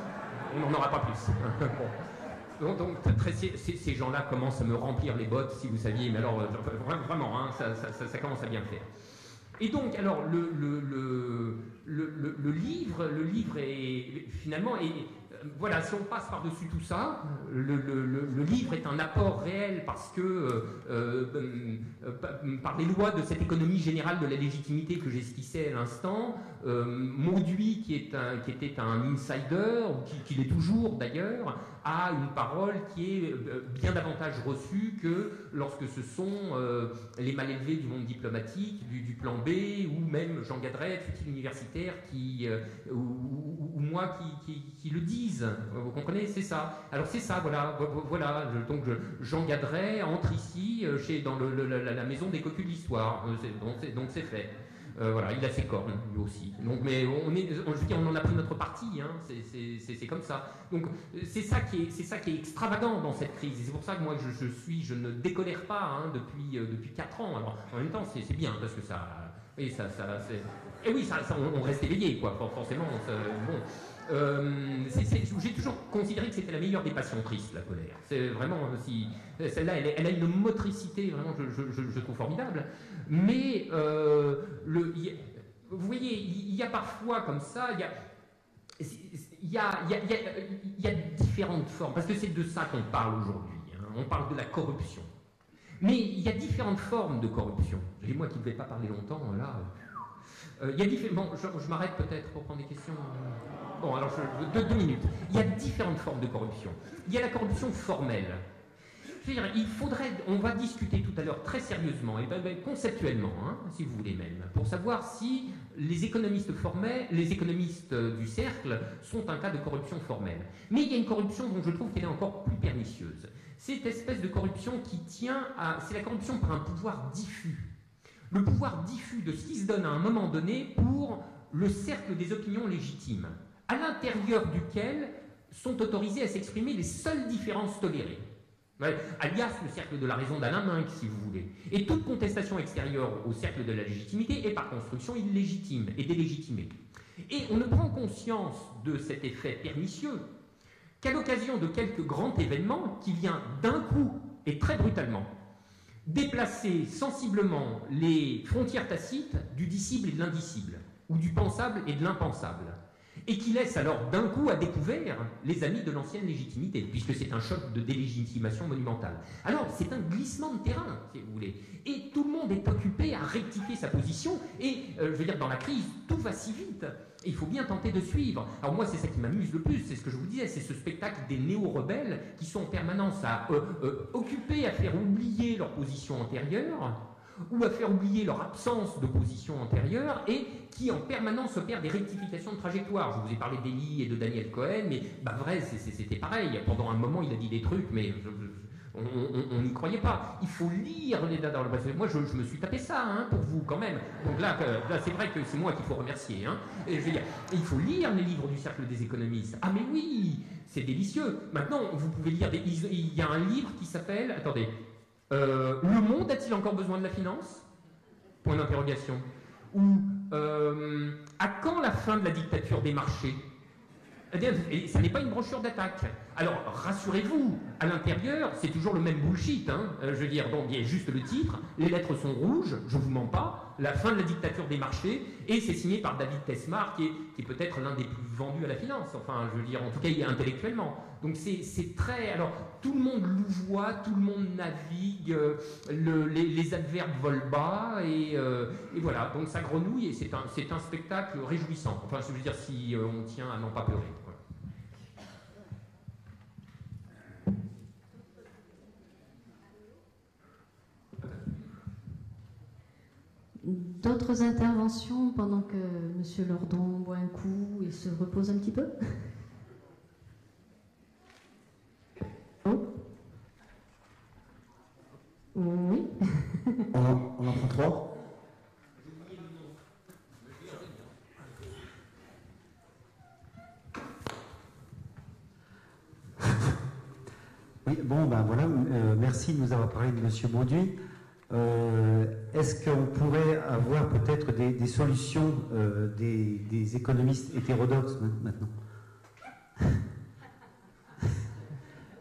on n'en aura pas plus. Bon. Donc ces gens-là commencent à me remplir les bottes, si vous saviez. Mais alors, vraiment, hein, ça commence à bien faire. Et donc, alors, le livre est finalement, voilà, si on passe par-dessus tout ça, le livre est un apport réel parce que, par les lois de cette économie générale de la légitimité que j'esquissais à l'instant, Mauduit, qui était un insider, ou qui l'est toujours d'ailleurs, a une parole qui est bien davantage reçue que lorsque ce sont les mal élevés du monde diplomatique, du plan B, ou même Jean Gadret, fut-il universitaire, ou moi qui le disent. Vous comprenez? C'est ça. Alors c'est ça, voilà. Donc Jean Gadret entre ici, dans la maison des cocus de l'histoire. Donc c'est fait. Voilà, il a ses cornes, lui aussi. Donc, mais je veux dire, on en a pris notre parti, hein, c'est comme ça. Donc, c'est ça qui est extravagant dans cette crise. Et c'est pour ça que moi, je ne décolère pas hein, depuis 4 ans. Alors, en même temps, c'est bien, parce que ça... Oui, et oui, on reste éveillé, quoi, forcément. J'ai toujours considéré que c'était la meilleure des passions tristes, la colère. C'est vraiment, celle-là, elle a une motricité, vraiment, je trouve formidable. Mais, vous voyez, il y a parfois comme ça, il y a différentes formes, parce que c'est de ça qu'on parle aujourd'hui. Hein. On parle de la corruption. Mais il y a différentes formes de corruption. Et moi qui ne vais pas parler longtemps, là... il y a bon, je m'arrête peut-être pour prendre des questions. Bon, alors, 2 minutes. Il y a différentes formes de corruption. Il y a la corruption formelle. Je veux dire, on va discuter tout à l'heure très sérieusement, et conceptuellement, hein, si vous voulez même, pour savoir si les économistes formels, les économistes du cercle, sont un cas de corruption formelle. Mais il y a une corruption dont je trouve qu'elle est encore plus pernicieuse. C'est cette espèce de corruption qui tient à... C'est la corruption par un pouvoir diffus. Le pouvoir diffus de ce qui se donne à un moment donné pour le cercle des opinions légitimes, à l'intérieur duquel sont autorisées à s'exprimer les seules différences tolérées. Alias le cercle de la raison d'Alain Minck, si vous voulez. Et toute contestation extérieure au cercle de la légitimité est par construction illégitime et délégitimée. Et on ne prend conscience de cet effet pernicieux qu'à l'occasion de quelques grands événements qui vient d'un coup et très brutalement déplacer sensiblement les frontières tacites du dissible et de l'indicible, ou du pensable et de l'impensable, et qui laisse alors d'un coup à découvert les amis de l'ancienne légitimité, puisque c'est un choc de délégitimation monumentale. Alors, c'est un glissement de terrain, si vous voulez, et tout le monde est occupé à rectifier sa position, et, je veux dire, dans la crise, tout va si vite, et il faut bien tenter de suivre. Alors moi, c'est ça qui m'amuse le plus, c'est ce que je vous disais, c'est ce spectacle des néo-rebelles qui sont en permanence occupés à faire oublier leur position antérieure, ou à faire oublier leur absence de position antérieure, et qui en permanence opèrent des rectifications de trajectoire. Je vous ai parlé d'Elie et de Daniel Cohen, mais vrai, c'était pareil. Pendant un moment, il a dit des trucs, mais on n'y croyait pas. Il faut lire les dates dans le passé. Moi, je me suis tapé ça, hein, pour vous, quand même. Donc là c'est vrai que c'est moi qu'il faut remercier. Hein. Et je veux dire, il faut lire les livres du Cercle des économistes. Ah mais oui, c'est délicieux. Maintenant, vous pouvez lire il y a un livre qui s'appelle... Attendez. Le monde a-t-il encore besoin de la finance? Point d'interrogation. Ou à quand la fin de la dictature des marchés? Et ça n'est pas une brochure d'attaque. Alors, rassurez-vous, à l'intérieur, c'est toujours le même bullshit. Hein. Je veux dire, donc, il y a juste le titre, les lettres sont rouges, je vous mens pas, la fin de la dictature des marchés, et c'est signé par David Tesmar, qui est peut-être l'un des plus vendus à la finance. Enfin, je veux dire, en tout cas, intellectuellement. Donc, c'est très... Alors, tout le monde louvoie, tout le monde navigue, les adverbes volent bas, et voilà. Donc, ça grenouille, et c'est un spectacle réjouissant. Enfin, je veux dire, si on tient à n'en pas pleurer. Voilà. D'autres interventions pendant que M. Lordon boit un coup et se repose un petit peu? Oh. Oui. On en prend 3. Oui, bon, ben voilà, merci de nous avoir parlé de M. Bauduit. Est-ce qu'on pourrait avoir peut-être des solutions des économistes hétérodoxes maintenant?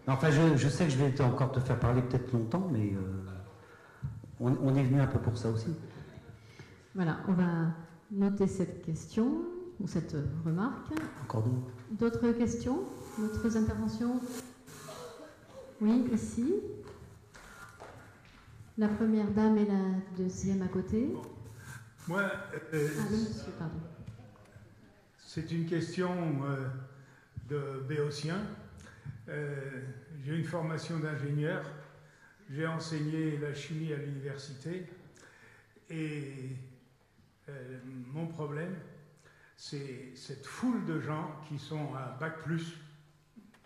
Enfin, je sais que je vais encore te faire parler peut-être longtemps, mais on est venu un peu pour ça aussi. Voilà, on va noter cette question, ou cette remarque. Encore d'autres questions? D'autres interventions? Oui, ici. La première dame et la deuxième à côté. Moi, monsieur, pardon. C'est une question de béotien. J'ai une formation d'ingénieur. J'ai enseigné la chimie à l'université. Et Mon problème, c'est cette foule de gens qui sont à Bac+,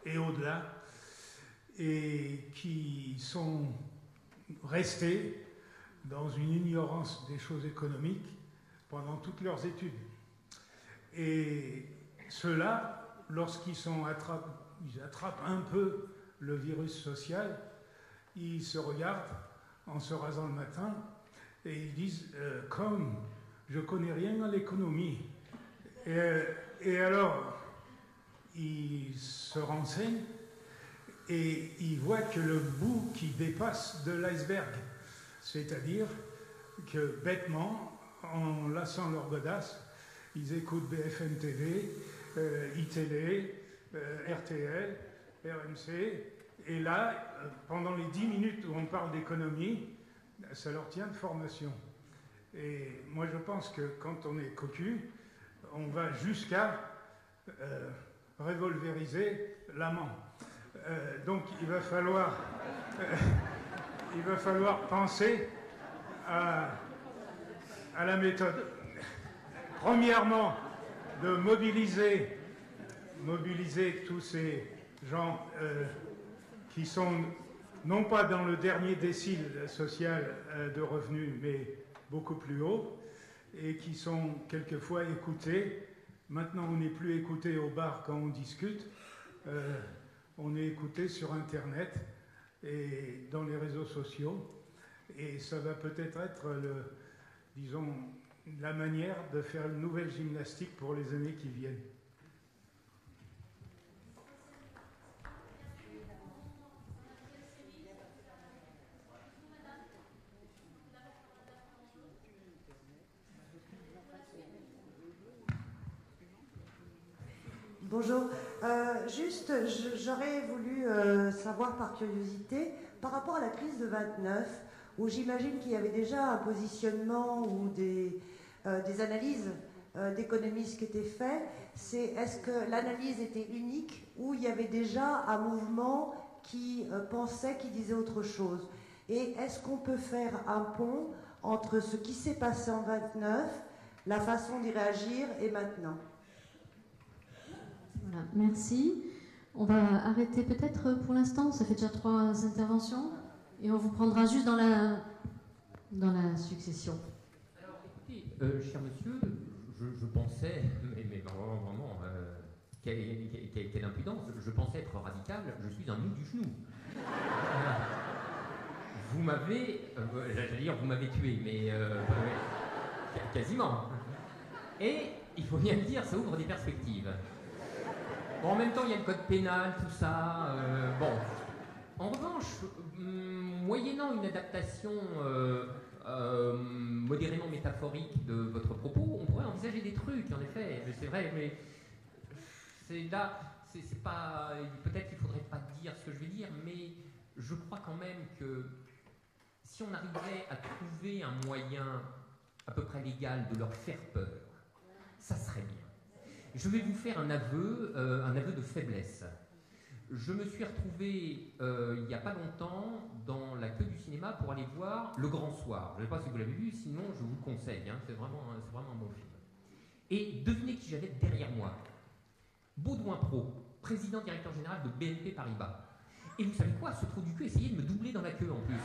et au-delà, et qui sont restés dans une ignorance des choses économiques pendant toutes leurs études. Et ceux-là, lorsqu'ils ils attrapent un peu le virus social, ils se regardent en se rasant le matin et ils disent comme je connais rien à l'économie. Et alors, ils se renseignent et ils voient que le bout qui dépasse de l'iceberg, c'est-à-dire que bêtement, en lassant leur godasse, ils écoutent BFM TV, iTélé, RTL, RMC, et là, pendant les 10 minutes où on parle d'économie, ça leur tient de formation. Et moi je pense que quand on est cocu, on va jusqu'à revolveriser l'amant. Donc il va falloir penser à la méthode. Premièrement, de mobiliser tous ces gens qui sont non pas dans le dernier décile social de revenus, mais beaucoup plus haut, et qui sont quelquefois écoutés. Maintenant, on n'est plus écouté au bar quand on discute, on est écouté sur Internet et dans les réseaux sociaux, et ça va peut-être être, disons, la manière de faire une nouvelle gymnastique pour les années qui viennent. Bonjour. Juste, j'aurais voulu savoir par curiosité, par rapport à la crise de 29, où j'imagine qu'il y avait déjà un positionnement ou des analyses d'économistes qui étaient faites, est-ce que l'analyse était unique ou il y avait déjà un mouvement qui pensait, qui disait autre chose? Et est-ce qu'on peut faire un pont entre ce qui s'est passé en 29, la façon d'y réagir et maintenant? Voilà, merci. On va arrêter peut-être pour l'instant, ça fait déjà 3 interventions, et on vous prendra juste dans la succession. Alors écoutez, cher monsieur, je pensais, mais vraiment, quelle impudence, je pensais être radical, je suis un mou du genou. Vous m'avez, j'allais dire, vous m'avez tué, mais quasiment. Et il faut bien le dire, ça ouvre des perspectives. Bon, en même temps, il y a le code pénal, tout ça. Bon. En revanche, moyennant une adaptation modérément métaphorique de votre propos, on pourrait envisager des trucs, en effet. C'est vrai, mais c'est là, c'est pas. Peut-être qu'il faudrait pas dire ce que je vais dire, mais je crois quand même que si on arrivait à trouver un moyen à peu près légal de leur faire peur, ça serait bien. Je vais vous faire un aveu de faiblesse. Je me suis retrouvé il n'y a pas longtemps dans la queue du cinéma pour aller voir Le Grand Soir. Je ne sais pas si vous l'avez vu, sinon je vous le conseille, hein, c'est vraiment un bon film. Et devinez qui j'avais derrière moi. Baudouin Pro, président directeur général de BNP Paribas. Et vous savez quoi, ce trou du cul essayait de me doubler dans la queue en plus.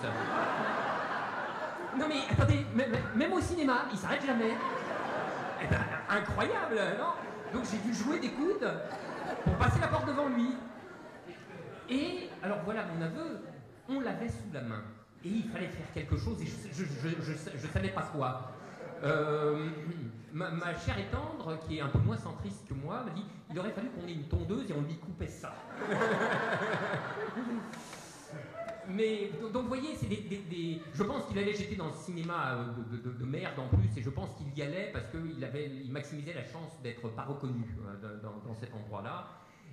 Non mais attendez, même au cinéma, il s'arrête jamais. Eh ben, incroyable, non? Donc j'ai dû jouer des coudes pour passer la porte devant lui. Et alors voilà mon aveu, on l'avait sous la main. Et il fallait faire quelque chose et je savais pas quoi. Ma chère et tendre, qui est un peu moins centriste que moi, m'a dit il aurait fallu qu'on ait une tondeuse et on lui coupait ça. Mais donc vous voyez, c'est je pense qu'il allait jeter dans le cinéma de merde en plus, et je pense qu'il y allait parce qu'il maximisait la chance d'être pas reconnu dans cet endroit-là.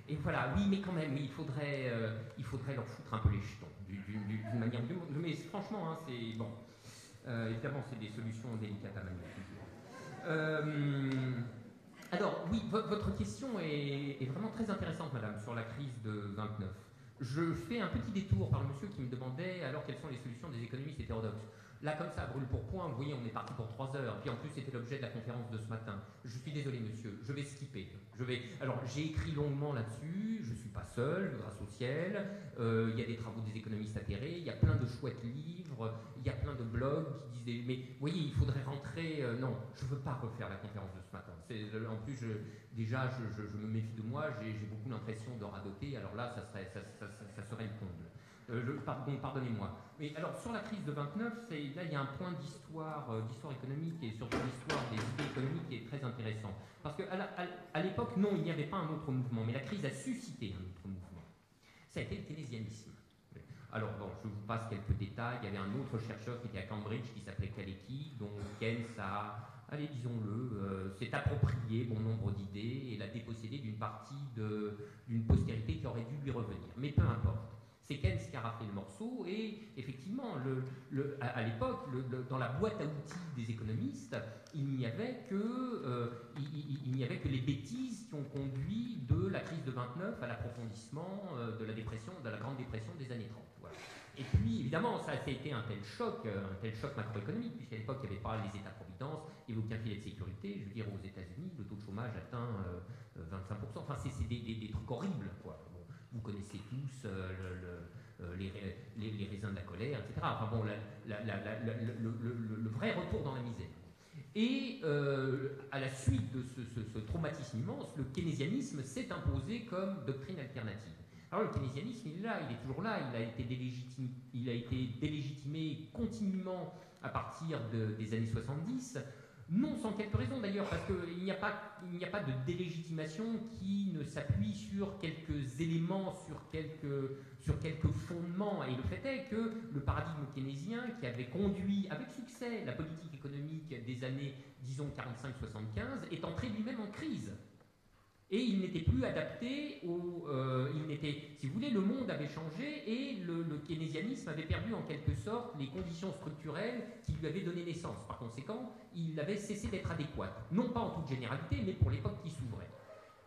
Et voilà, oui, mais quand même, il faudrait leur foutre un peu les jetons d'une manière. Mais franchement, hein, c'est bon. Évidemment, c'est des solutions délicates à manier. Alors, oui, votre question est vraiment très intéressante, madame, sur la crise de 29. Je fais un petit détour par le monsieur qui me demandait alors quelles sont les solutions des économistes hétérodoxes. Là, comme ça, brûle pour point, vous voyez, on est parti pour 3 heures. Puis en plus, c'était l'objet de la conférence de ce matin. Je suis désolé, monsieur, je vais skipper. Alors, j'ai écrit longuement là-dessus, je ne suis pas seul, grâce au ciel. Il y a des travaux des économistes atterrés, il y a plein de chouettes livres, il y a plein de blogs qui disent... Mais vous voyez, il faudrait rentrer... non, je ne veux pas refaire la conférence de ce matin. En plus, je me méfie de moi, j'ai beaucoup l'impression de radoter. Alors là, ça serait le comble. Pardonnez-moi. Mais alors, sur la crise de 29, là, il y a un point d'histoire économique et surtout d'histoire des idées économiques qui est très intéressant. Parce qu'à l'époque, non, il n'y avait pas un autre mouvement, mais la crise a suscité un autre mouvement. Ça a été le keynésianisme. Alors, bon, je vous passe quelques détails. Il y avait un autre chercheur qui était à Cambridge qui s'appelait Kalecki, dont Keynes allez, disons-le, s'est approprié bon nombre d'idées et l'a dépossédé d'une partie d'une postérité qui aurait dû lui revenir. Mais peu importe. C'est Keynes qui a raflé le morceau et effectivement, à l'époque, dans la boîte à outils des économistes, il n'y avait que les bêtises qui ont conduit de la crise de 29 à l'approfondissement de la Grande Dépression des années 30. Voilà. Et puis, évidemment, ça a été un tel choc macroéconomique, puisqu'à l'époque, il n'y avait pas les États-providence, il n'y avait aucun filet de sécurité. Je veux dire, aux États-Unis, le taux de chômage atteint 25%. Enfin, c'est des trucs horribles, quoi. Bon, vous connaissez tous les raisins de la colère, etc. Enfin bon, le vrai retour dans la misère. Et à la suite de ce traumatisme immense, le keynésianisme s'est imposé comme doctrine alternative. Alors le keynésianisme, il est là, il est toujours là, il a été délégitimé continuellement à partir des années 70. Non, sans quelques raisons d'ailleurs, parce qu'il n'y a pas de délégitimation qui ne s'appuie sur quelques éléments, sur quelques fondements. Et le fait est que le paradigme keynésien, qui avait conduit avec succès la politique économique des années, disons, 45-75, est entré lui-même en crise. Et il n'était plus adapté si vous voulez, le monde avait changé et le keynésianisme avait perdu en quelque sorte les conditions structurelles qui lui avaient donné naissance. Par conséquent, il avait cessé d'être adéquat. Non pas en toute généralité, mais pour l'époque qui s'ouvrait.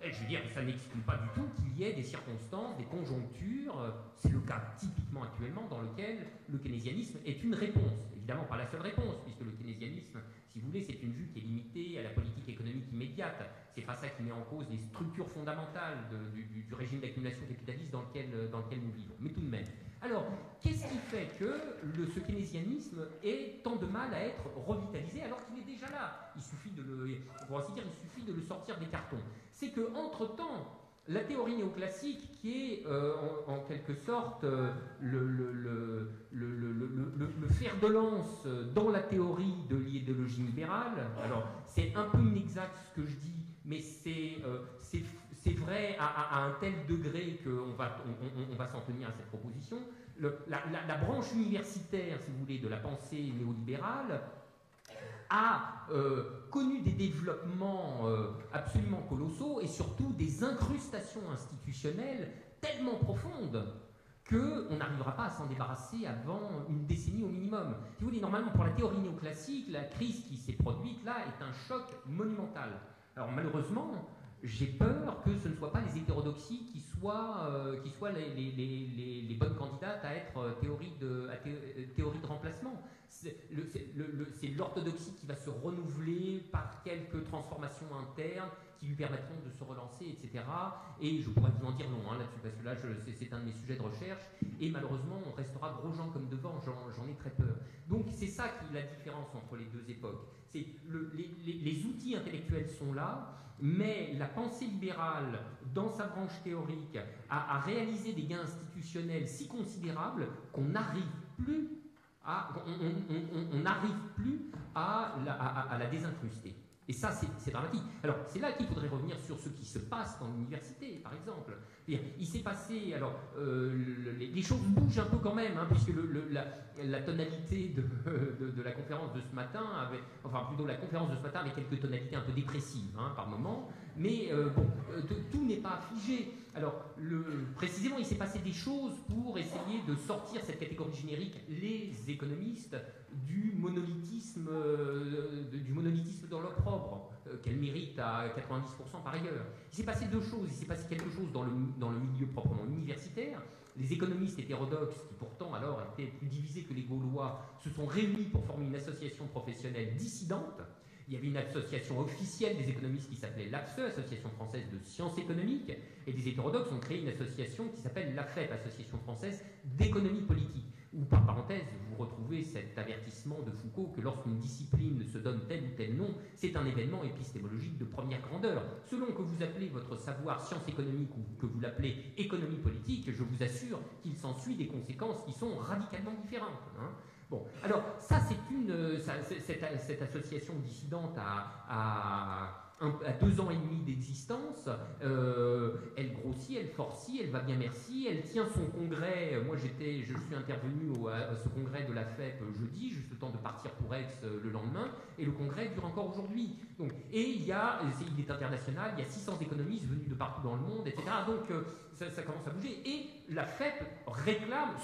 Et je veux dire, ça n'exclut pas du tout qu'il y ait des circonstances, des conjonctures, c'est le cas typiquement actuellement dans lequel le keynésianisme est une réponse. Évidemment pas la seule réponse, puisque le keynésianisme, si vous voulez, c'est une vue qui est limitée à la politique économique immédiate. C'est pas ça qui met en cause les structures fondamentales du régime d'accumulation capitaliste dans lequel nous vivons. Mais tout de même. Alors, qu'est-ce qui fait que ce keynésianisme ait tant de mal à être revitalisé alors qu'il est déjà là? Il suffit pour ainsi dire, il suffit de le sortir des cartons. C'est que entre-temps, la théorie néoclassique, qui est en quelque sorte le fer de lance dans la théorie de l'idéologie libérale, alors c'est un peu inexact ce que je dis, mais c'est vrai à un tel degré qu'on va s'en tenir à cette proposition. La branche universitaire, si vous voulez, de la pensée néolibérale a connu des développements absolument colossaux et surtout des incrustations institutionnelles tellement profondes qu'on n'arrivera pas à s'en débarrasser avant une décennie au minimum. Si vous voulez, normalement, pour la théorie néoclassique, la crise qui s'est produite là est un choc monumental. Alors malheureusement, j'ai peur que ce ne soit pas les hétérodoxies qui soient les bonnes candidates à être théorie de remplacement. C'est l'orthodoxie qui va se renouveler par quelques transformations internes qui lui permettront de se relancer, etc. Et je pourrais vous en dire non là-dessus, parce que là, c'est un de mes sujets de recherche, et malheureusement, on restera gros gens comme devant, j'en ai très peur. Donc c'est ça qui est la différence entre les deux époques. C'est les outils intellectuels sont là, mais la pensée libérale, dans sa branche théorique, a réalisé des gains institutionnels si considérables qu'on n'arrive plus à la désincruster. Et ça, c'est dramatique. Alors, c'est là qu'il faudrait revenir sur ce qui se passe dans l'université, par exemple. Il s'est passé... Alors, les choses bougent un peu quand même, hein, puisque la tonalité de la conférence de ce matin avait... Enfin, plutôt, la conférence de ce matin avait quelques tonalités un peu dépressives, hein, par moment. Mais, tout n'est pas figé. Alors, précisément, il s'est passé des choses pour essayer de sortir cette catégorie générique, les économistes, du monolithisme dans l'opprobre. qu'elle mérite à 90% par ailleurs. Il s'est passé deux choses. Il s'est passé quelque chose dans le milieu proprement universitaire. Les économistes hétérodoxes, qui pourtant alors étaient plus divisés que les Gaulois, se sont réunis pour former une association professionnelle dissidente. Il y avait une association officielle des économistes qui s'appelait l'AFSE, Association française de sciences économiques, et des hétérodoxes ont créé une association qui s'appelle l'AFEP, Association française d'économie politique, où par parenthèse vous retrouvez cet avertissement de Foucault que lorsqu'une discipline se donne tel ou tel nom, c'est un événement épistémologique de première grandeur. Selon que vous appelez votre savoir science économique ou que vous l'appelez économie politique, je vous assure qu'il s'ensuit des conséquences qui sont radicalement différentes. Bon, alors ça cette association dissidente a 2 ans et demi d'existence, elle grossit, elle forcit, elle va bien merci, elle tient son congrès. Moi je suis intervenu à ce congrès de la FEP jeudi, juste le temps de partir pour Aix le lendemain, et le congrès dure encore aujourd'hui. Donc, et il est international, il y a 600 économistes venus de partout dans le monde, etc. Donc ça commence à bouger, et la FEP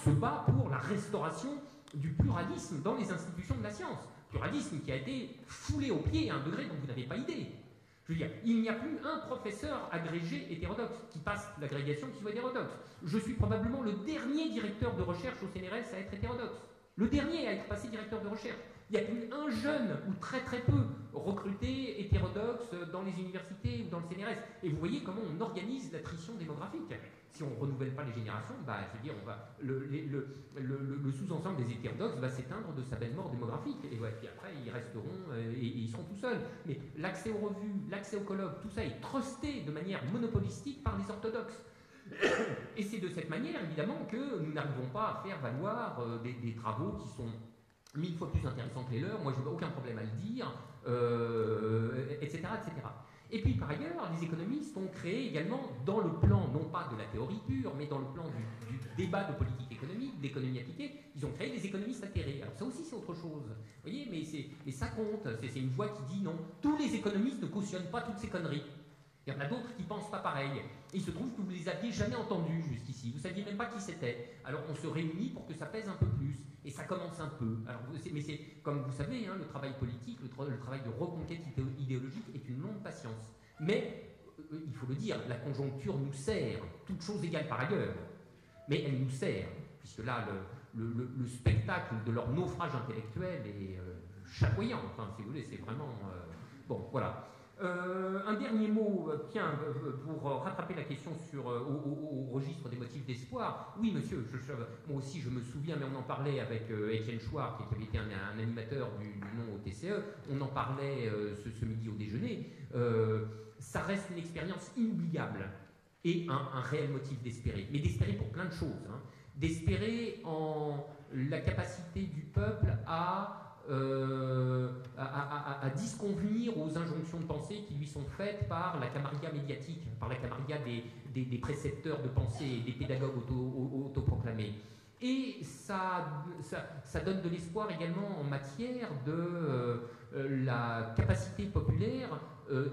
se bat pour la restauration du pluralisme dans les institutions de la science. Pluralisme qui a été foulé au pied à un degré dont vous n'avez pas idée. Je veux dire, il n'y a plus un professeur agrégé hétérodoxe qui passe l'agrégation qui soit hétérodoxe. Je suis probablement le dernier directeur de recherche au CNRS à être hétérodoxe. Le dernier à être passé directeur de recherche. Il n'y a plus un jeune, ou très très peu, recruté hétérodoxe dans les universités ou dans le CNRS. Et vous voyez comment on organise l'attrition démographique. Si on ne renouvelle pas les générations, je veux dire, le sous-ensemble des hétérodoxes va s'éteindre de sa belle mort démographique. Et puis après, ils resteront et ils seront tout seuls. Mais l'accès aux revues, l'accès aux colloques, tout ça est trusté de manière monopolistique par les orthodoxes. Et c'est de cette manière, évidemment, que nous n'arrivons pas à faire valoir des travaux qui sont 1000 fois plus intéressants que les leurs. Moi, je n'ai aucun problème à le dire, etc., etc. Et puis, par ailleurs, les économistes ont créé également, dans le plan, non pas de la théorie pure, mais dans le plan du débat de politique économique, d'économie appliquée, ils ont créé des économistes atterrés. Alors ça aussi, c'est autre chose. Vous voyez, mais ça compte. C'est une voix qui dit non. Tous les économistes ne cautionnent pas toutes ces conneries. Il y en a d'autres qui ne pensent pas pareil. Et il se trouve que vous ne les aviez jamais entendus jusqu'ici. Vous ne saviez même pas qui c'était. Alors on se réunit pour que ça pèse un peu plus. Et ça commence un peu. Alors, mais c'est, comme vous savez, le travail politique, le travail de reconquête idéologique est une longue patience. Mais, il faut le dire, la conjoncture nous sert, toute chose égale par ailleurs. Mais elle nous sert, puisque là, le spectacle de leur naufrage intellectuel est chatoyant. Enfin, si vous voulez, c'est vraiment... bon, voilà. Un dernier mot, pour rattraper la question au registre des motifs d'espoir. Oui, monsieur, moi aussi je me souviens, mais on en parlait avec Étienne Chouard, qui avait été un animateur du nom au TCE, on en parlait ce midi au déjeuner. Ça reste une expérience inoubliable et un réel motif d'espérer. Mais d'espérer pour plein de choses. D'espérer en la capacité du peuple à disconvenir aux injonctions de pensée qui lui sont faites par la camarilla médiatique, par la camarilla des précepteurs de pensée et des pédagogues autoproclamés. Et ça donne de l'espoir également en matière de la capacité populaire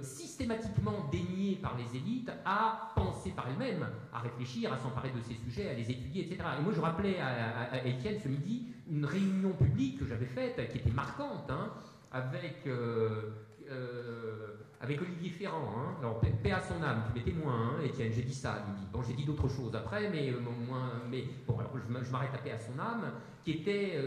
systématiquement déniée par les élites à penser par elles-mêmes, à réfléchir, à s'emparer de ces sujets, à les étudier, etc. Et moi je rappelais à Étienne ce midi une réunion publique que j'avais faite, qui était marquante, avec Olivier Ferrand. Alors, paix à son âme, tu m'es témoin, Étienne, j'ai dit ça, lui dit. Bon, j'ai dit d'autres choses après, mais bon, alors je m'arrête à paix à son âme, qui était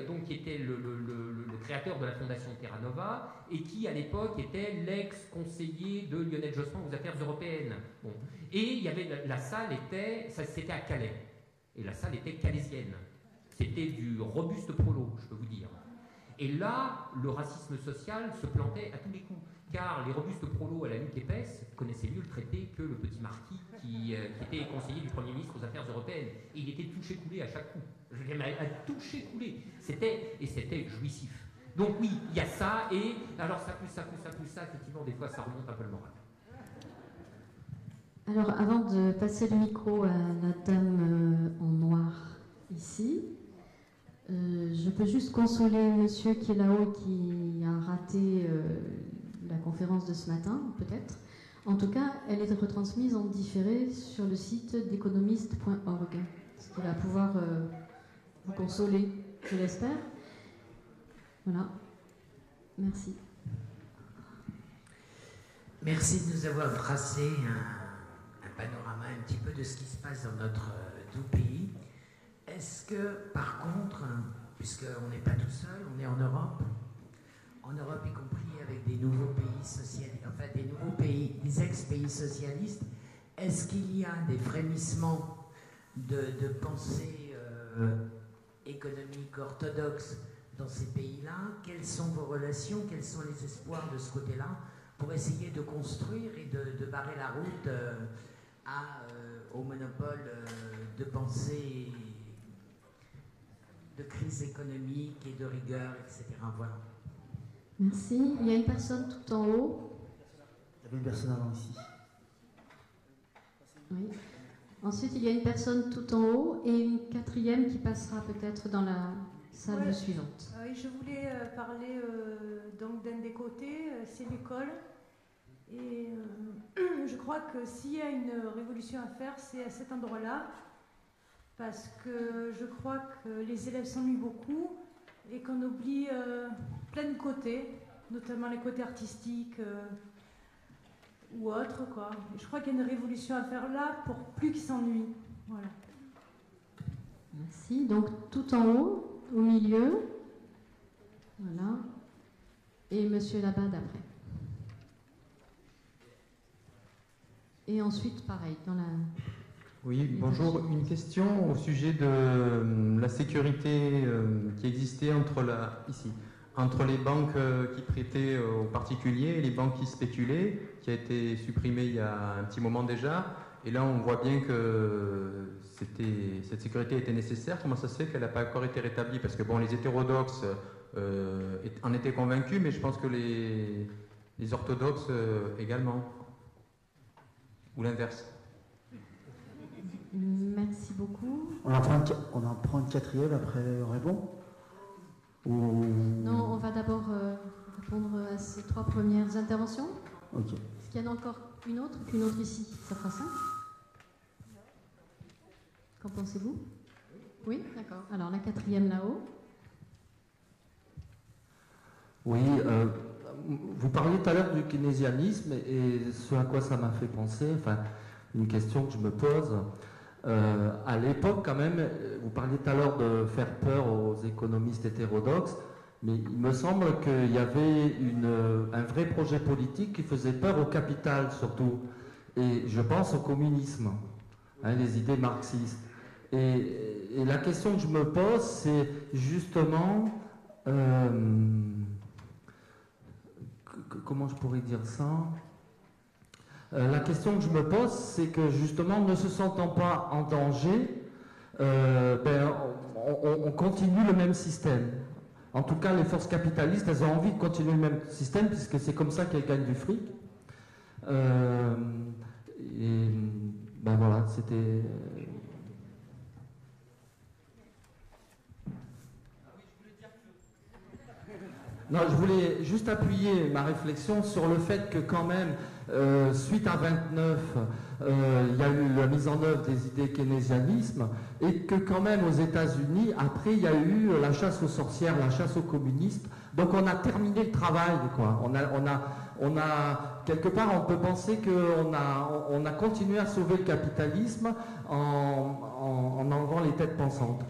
le créateur de la fondation Terra Nova, et qui, à l'époque, était l'ex-conseiller de Lionel Jospin aux affaires européennes. Bon. Et il y avait, la salle c'était à Calais, et la salle était calaisienne. C'était du robuste prolo, je peux vous dire. Et là, le racisme social se plantait à tous les coups, car les robustes prolos à la nuque épaisse connaissaient mieux le traité que le petit marquis qui était conseiller du Premier ministre aux affaires européennes. Et il était touché-coulé à chaque coup. Je veux dire, à touché-coulé. C'était jouissif. Donc oui, il y a ça, et alors ça pousse ça, effectivement, des fois ça remonte un peu le moral. Alors, avant de passer le micro à la dame en noir ici, je peux juste consoler monsieur qui est là-haut, qui a raté la conférence de ce matin, peut-être. En tout cas, elle est retransmise en différé sur le site d'économiste.org, ce qui va pouvoir vous consoler, je l'espère. Voilà. Merci. Merci de nous avoir tracé un panorama un petit peu de ce qui se passe dans notre doux pays. Est-ce que, par contre, puisqu'on n'est pas tout seul, on est en Europe y compris avec des nouveaux pays socialistes, enfin des nouveaux pays, des ex-pays socialistes, est-ce qu'il y a des frémissements de pensée économique orthodoxe dans ces pays-là? Quelles sont vos relations? Quels sont les espoirs de ce côté-là pour essayer de construire et de barrer la route au monopole de pensée, de crise économique et de rigueur, etc. Voilà. Merci. Il y a une personne tout en haut. Il y avait une personne avant ici. Oui. Ensuite, il y a une personne tout en haut et une quatrième qui passera peut-être dans la salle suivante. Je voulais parler donc d'un des côtés, c'est l'école. Et je crois que s'il y a une révolution à faire, c'est à cet endroit-là. Parce que je crois que les élèves s'ennuient beaucoup et qu'on oublie plein de côtés, notamment les côtés artistiques ou autres, quoi. Et je crois qu'il y a une révolution à faire là pour plus qu'ils s'ennuient. Voilà. Merci. Donc tout en haut, au milieu. Voilà. Et monsieur là-bas d'après. Et ensuite, pareil, dans la... Oui, bonjour. Une question au sujet de la sécurité qui existait entre les banques qui prêtaient aux particuliers et les banques qui spéculaient, qui a été supprimée il y a un petit moment déjà. Et là, on voit bien que cette sécurité était nécessaire. Comment ça se fait qu'elle n'a pas encore été rétablie? Parce que bon, les hétérodoxes en étaient convaincus, mais je pense que les orthodoxes également. Ou l'inverse. Merci beaucoup. On en prend une quatrième, après on répond ou... Non, on va d'abord répondre à ces trois premières interventions. Ok. Est-ce qu'il y en a encore une autre qu'une autre ici? Ça fera ça? Qu'en pensez-vous? Oui, d'accord. Alors la quatrième là-haut. Oui, vous parliez tout à l'heure du keynésianisme et ce à quoi ça m'a fait penser, enfin, une question que je me pose. À l'époque, quand même, vous parliez tout à l'heure de faire peur aux économistes hétérodoxes, mais il me semble qu'il y avait un vrai projet politique qui faisait peur au capital, surtout. Et je pense au communisme, les idées marxistes. Et la question que je me pose, c'est justement... comment je pourrais dire ça? La question que je me pose, c'est que justement, ne se sentant pas en danger, on continue le même système. En tout cas, les forces capitalistes, elles ont envie de continuer le même système, puisque c'est comme ça qu'elles gagnent du fric. Et ben voilà, c'était... Non, je voulais juste appuyer ma réflexion sur le fait que quand même, suite à 29, il y a eu la mise en œuvre des idées keynésianisme et que quand même aux États-Unis, après, il y a eu la chasse aux sorcières, la chasse aux communistes. Donc on a terminé le travail, quoi. On a quelque part, on peut penser qu'on a continué à sauver le capitalisme en enlevant les têtes pensantes.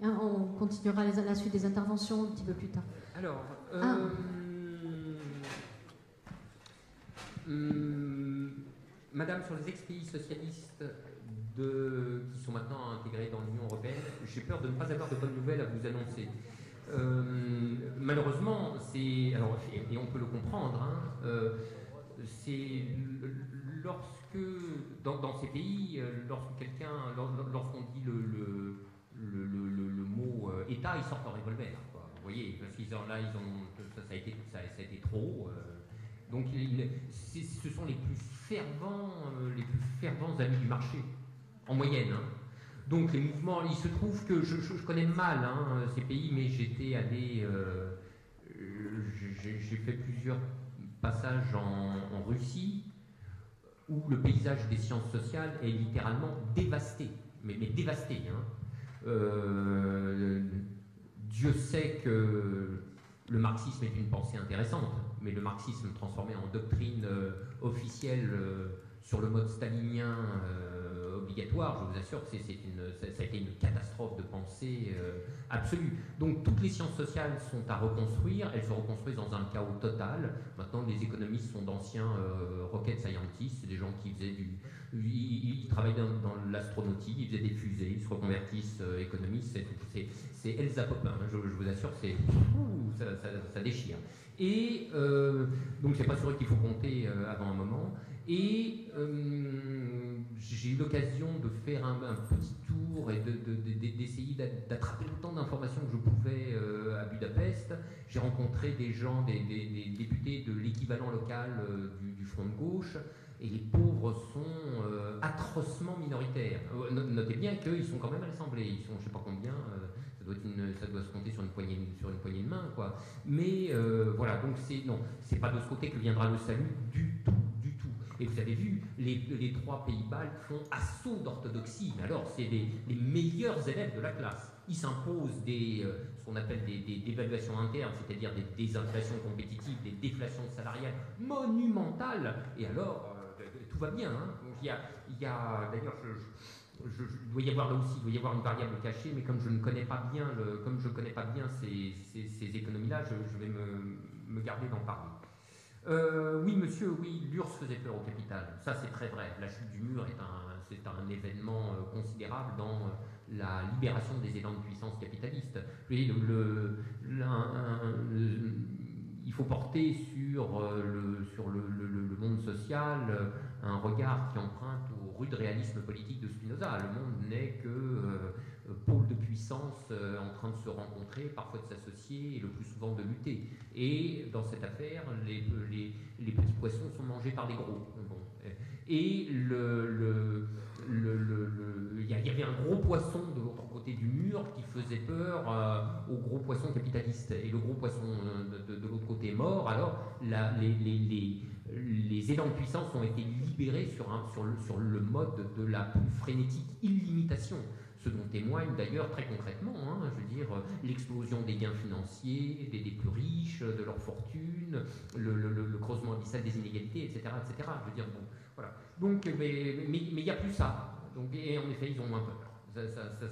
On continuera la suite des interventions un petit peu plus tard. Alors, Madame, sur les ex-pays socialistes qui sont maintenant intégrés dans l'Union européenne, j'ai peur de ne pas avoir de bonnes nouvelles à vous annoncer. Malheureusement, et on peut le comprendre, c'est lorsque, dans ces pays, lorsqu'on dit le mot État, ils sortent en revolver, quoi. Vous voyez, parce qu'ils ça a été trop. Donc, ce sont les plus fervents amis du marché, en moyenne. Donc, les mouvements, il se trouve que je connais mal ces pays, mais j'étais allé, j'ai fait plusieurs passages en Russie, où le paysage des sciences sociales est littéralement dévasté, mais dévasté. Dieu sait que le marxisme est une pensée intéressante, mais le marxisme transformé en doctrine officielle sur le mode stalinien obligatoire, je vous assure que ça a été une catastrophe de pensée absolue. Donc toutes les sciences sociales sont à reconstruire, elles se reconstruisent dans un chaos total. Maintenant, les économistes sont d'anciens rocket scientists, c'est des gens qui faisaient ils travaillent dans l'astronautique, ils faisaient des fusées, ils se reconvertissent économistes, c'est Elsa Popin, hein, je vous assure, ça déchire. Et donc c'est pas sur eux qu'il faut compter avant un moment. Et j'ai eu l'occasion de faire un petit tour et d'essayer d'attraper autant d'informations que je pouvais à Budapest. J'ai rencontré des gens, des députés de l'équivalent local du Front de gauche, et les pauvres sont atrocement minoritaires. Notez bien qu'ils sont quand même à l'Assemblée, ils sont je ne sais pas combien, ça doit se compter sur une poignée de main, quoi. Mais voilà, donc c'est pas de ce côté que viendra le salut du tout. Et vous avez vu, les 3 pays baltes font assaut d'orthodoxie. Mais alors, c'est les meilleurs élèves de la classe. Ils s'imposent ce qu'on appelle des dévaluations internes, c'est-à-dire des désinflations compétitives, des déflations salariales monumentales. Et alors, tout va bien. Hein. Donc, il y a d'ailleurs, il doit y avoir là aussi, il doit y avoir une variable cachée, mais comme je ne connais pas bien, ces économies-là, je vais me garder d'en parler. Oui, monsieur, oui, l'URSS faisait peur au capital. Ça, c'est très vrai. La chute du mur c'est un événement considérable dans la libération des élans de puissance capitalistes. Il faut porter sur le monde social un regard qui emprunte au rude réalisme politique de Spinoza. Le monde n'est que pôle de puissance en train de se rencontrer, parfois de s'associer et le plus souvent de lutter. Et dans cette affaire, les petits poissons sont mangés par les gros. Bon. Et il y avait un gros poisson de l'autre côté du mur qui faisait peur aux gros poissons capitalistes. Et le gros poisson de l'autre côté est mort. Alors les élans de puissance ont été libérés sur le mode de la plus frénétique illimitation. Ce dont témoigne d'ailleurs très concrètement, hein, je veux dire, l'explosion des gains financiers, des plus riches, de leur fortune, le creusement abyssal des inégalités, etc., etc. Je veux dire, bon, voilà. Donc, mais il n'y a plus ça. Donc, et en effet, ils ont moins peur. Ça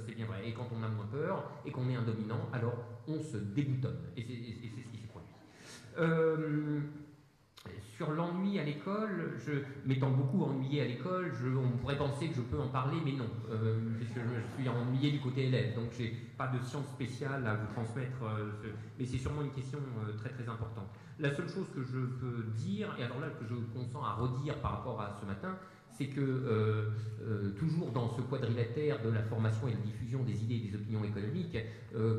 c'est bien vrai. Et quand on a moins peur et qu'on est un dominant, alors on se déboutonne. Et c'est ce qui s'est produit. Sur l'ennui à l'école, m'étant beaucoup ennuyé à l'école, on pourrait penser que je peux en parler, mais non, puisque je suis ennuyé du côté élève, donc j'ai pas de science spéciale à vous transmettre, mais c'est sûrement une question très très importante. La seule chose que je peux dire, et alors là que je consens à redire par rapport à ce matin, c'est que toujours dans ce quadrilatère de la formation et de la diffusion des idées et des opinions économiques,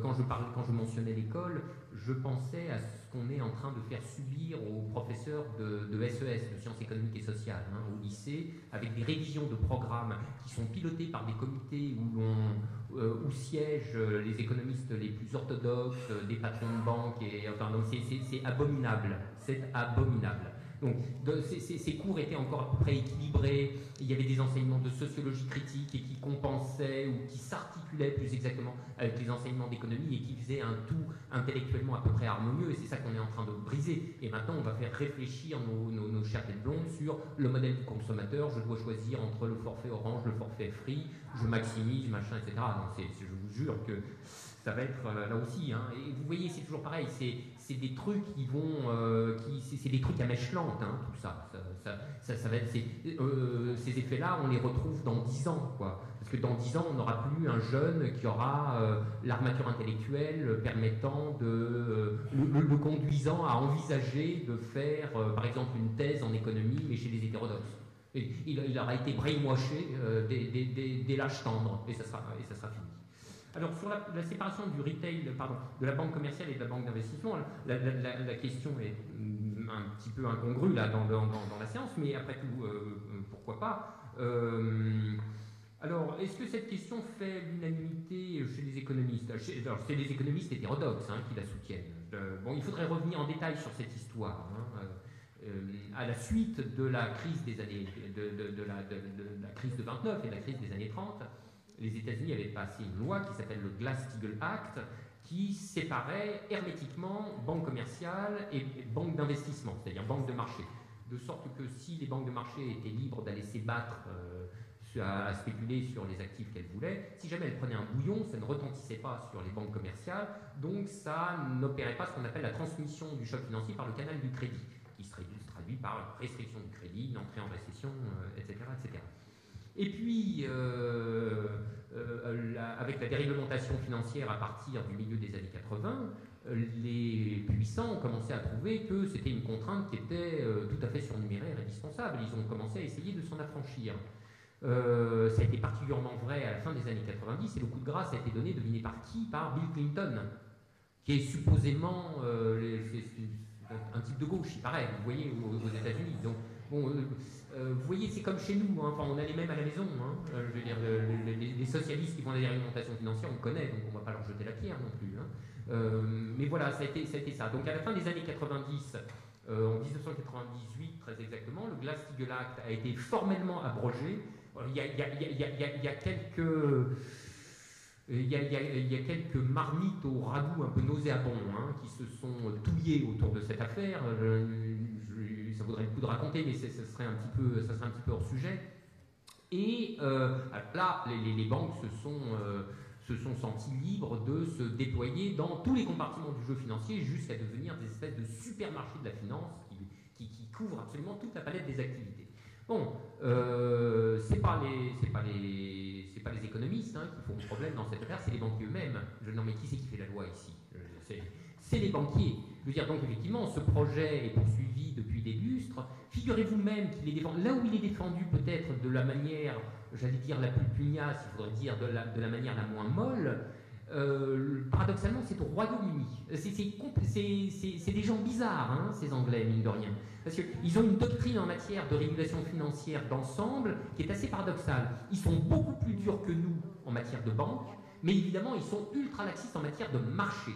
quand je mentionnais l'école, je pensais à ce qu'on est en train de faire subir aux professeurs de SES, de sciences économiques et sociales, hein, au lycée, avec des révisions de programmes qui sont pilotées par des comités où siègent les économistes les plus orthodoxes, des patrons de banque, donc c'est abominable, c'est abominable. Donc ces cours étaient encore à peu près équilibrés, il y avait des enseignements de sociologie critique et qui compensaient ou qui s'articulaient plus exactement avec les enseignements d'économie et qui faisaient un tout intellectuellement à peu près harmonieux, et c'est ça qu'on est en train de briser. Et maintenant on va faire réfléchir nos chères têtes blondes sur le modèle du consommateur. Je dois choisir entre le forfait Orange, le forfait Free, je maximise, machin, etc. Donc je vous jure que ça va être là aussi, hein. Et vous voyez, c'est toujours pareil, c'est des trucs qui vont, c'est des trucs à mèche lente, hein, tout ça. Ça va être, ces effets-là, on les retrouve dans 10 ans, quoi. Parce que dans 10 ans, on n'aura plus un jeune qui aura l'armature intellectuelle permettant le conduisant à envisager de faire, par exemple, une thèse en économie, mais chez les hétérodoxes. Et il aura été brainwashé dès l'âge tendre, et ça sera fini. Alors, sur la séparation du retail, de la banque commerciale et de la banque d'investissement, la question est un petit peu incongrue là, dans la séance, mais après tout, pourquoi pas. Alors, est-ce que cette question fait l'unanimité chez les économistes? Alors, c'est les économistes hétérodoxes qui la soutiennent. Il faudrait revenir en détail sur cette histoire. À la suite de la crise des années, de la crise de 29 et de la crise des années 30, les États-Unis avaient passé une loi qui s'appelle le Glass-Steagall Act, qui séparait hermétiquement banque commerciale et banque d'investissement, c'est-à-dire banque de marché. De sorte que si les banques de marché étaient libres d'aller s'ébattre à spéculer sur les actifs qu'elles voulaient, si jamais elles prenaient un bouillon, ça ne retentissait pas sur les banques commerciales, donc ça n'opérait pas ce qu'on appelle la transmission du choc financier par le canal du crédit, qui se traduit par la restriction du crédit, une entrée en récession, etc., etc. Et puis, avec la déréglementation financière à partir du milieu des années 80, les puissants ont commencé à trouver que c'était une contrainte qui était tout à fait surnuméraire et indispensable. Ils ont commencé à essayer de s'en affranchir. Ça a été particulièrement vrai à la fin des années 90, et le coup de grâce a été donné, devinez par qui? Par Bill Clinton, qui est supposément un type de gauche, il paraît, vous voyez, aux États-Unis. Donc, bon, vous voyez, c'est comme chez nous, hein. Enfin, on a les mêmes à la maison. Hein. Je veux dire, les socialistes qui font la déréglementation financière, on connaît, donc on ne va pas leur jeter la pierre non plus. Hein. Mais voilà, ça a été ça. Donc à la fin des années 90, en 1998 très exactement, le Glass-Steagall Act a été formellement abrogé. Il y a quelques marmites au ragoût un peu nauséabonds, hein, qui se sont touillés autour de cette affaire. Ça vaudrait le coup de raconter, mais ça serait un petit peu hors sujet. Et là, les banques se sont senties libres de se déployer dans tous les compartiments du jeu financier jusqu'à devenir des espèces de supermarchés de la finance qui couvrent absolument toute la palette des activités. Bon, c'est pas les économistes, hein, qui font le problème dans cette affaire, c'est les banquiers eux-mêmes. Non, mais qui c'est qui fait la loi ici? C'est les banquiers. Je veux dire, donc effectivement, ce projet est poursuivi depuis des lustres. Figurez-vous même qu'il est défendu, là où il est défendu peut-être de la manière, j'allais dire la plus pugnace, il faudrait dire de la manière la moins molle, paradoxalement, c'est au Royaume-Uni. C'est des gens bizarres, hein, ces Anglais, mine de rien. Parce qu'ils ont une doctrine en matière de régulation financière d'ensemble qui est assez paradoxale. Ils sont beaucoup plus durs que nous en matière de banque, mais évidemment, ils sont ultra laxistes en matière de marché.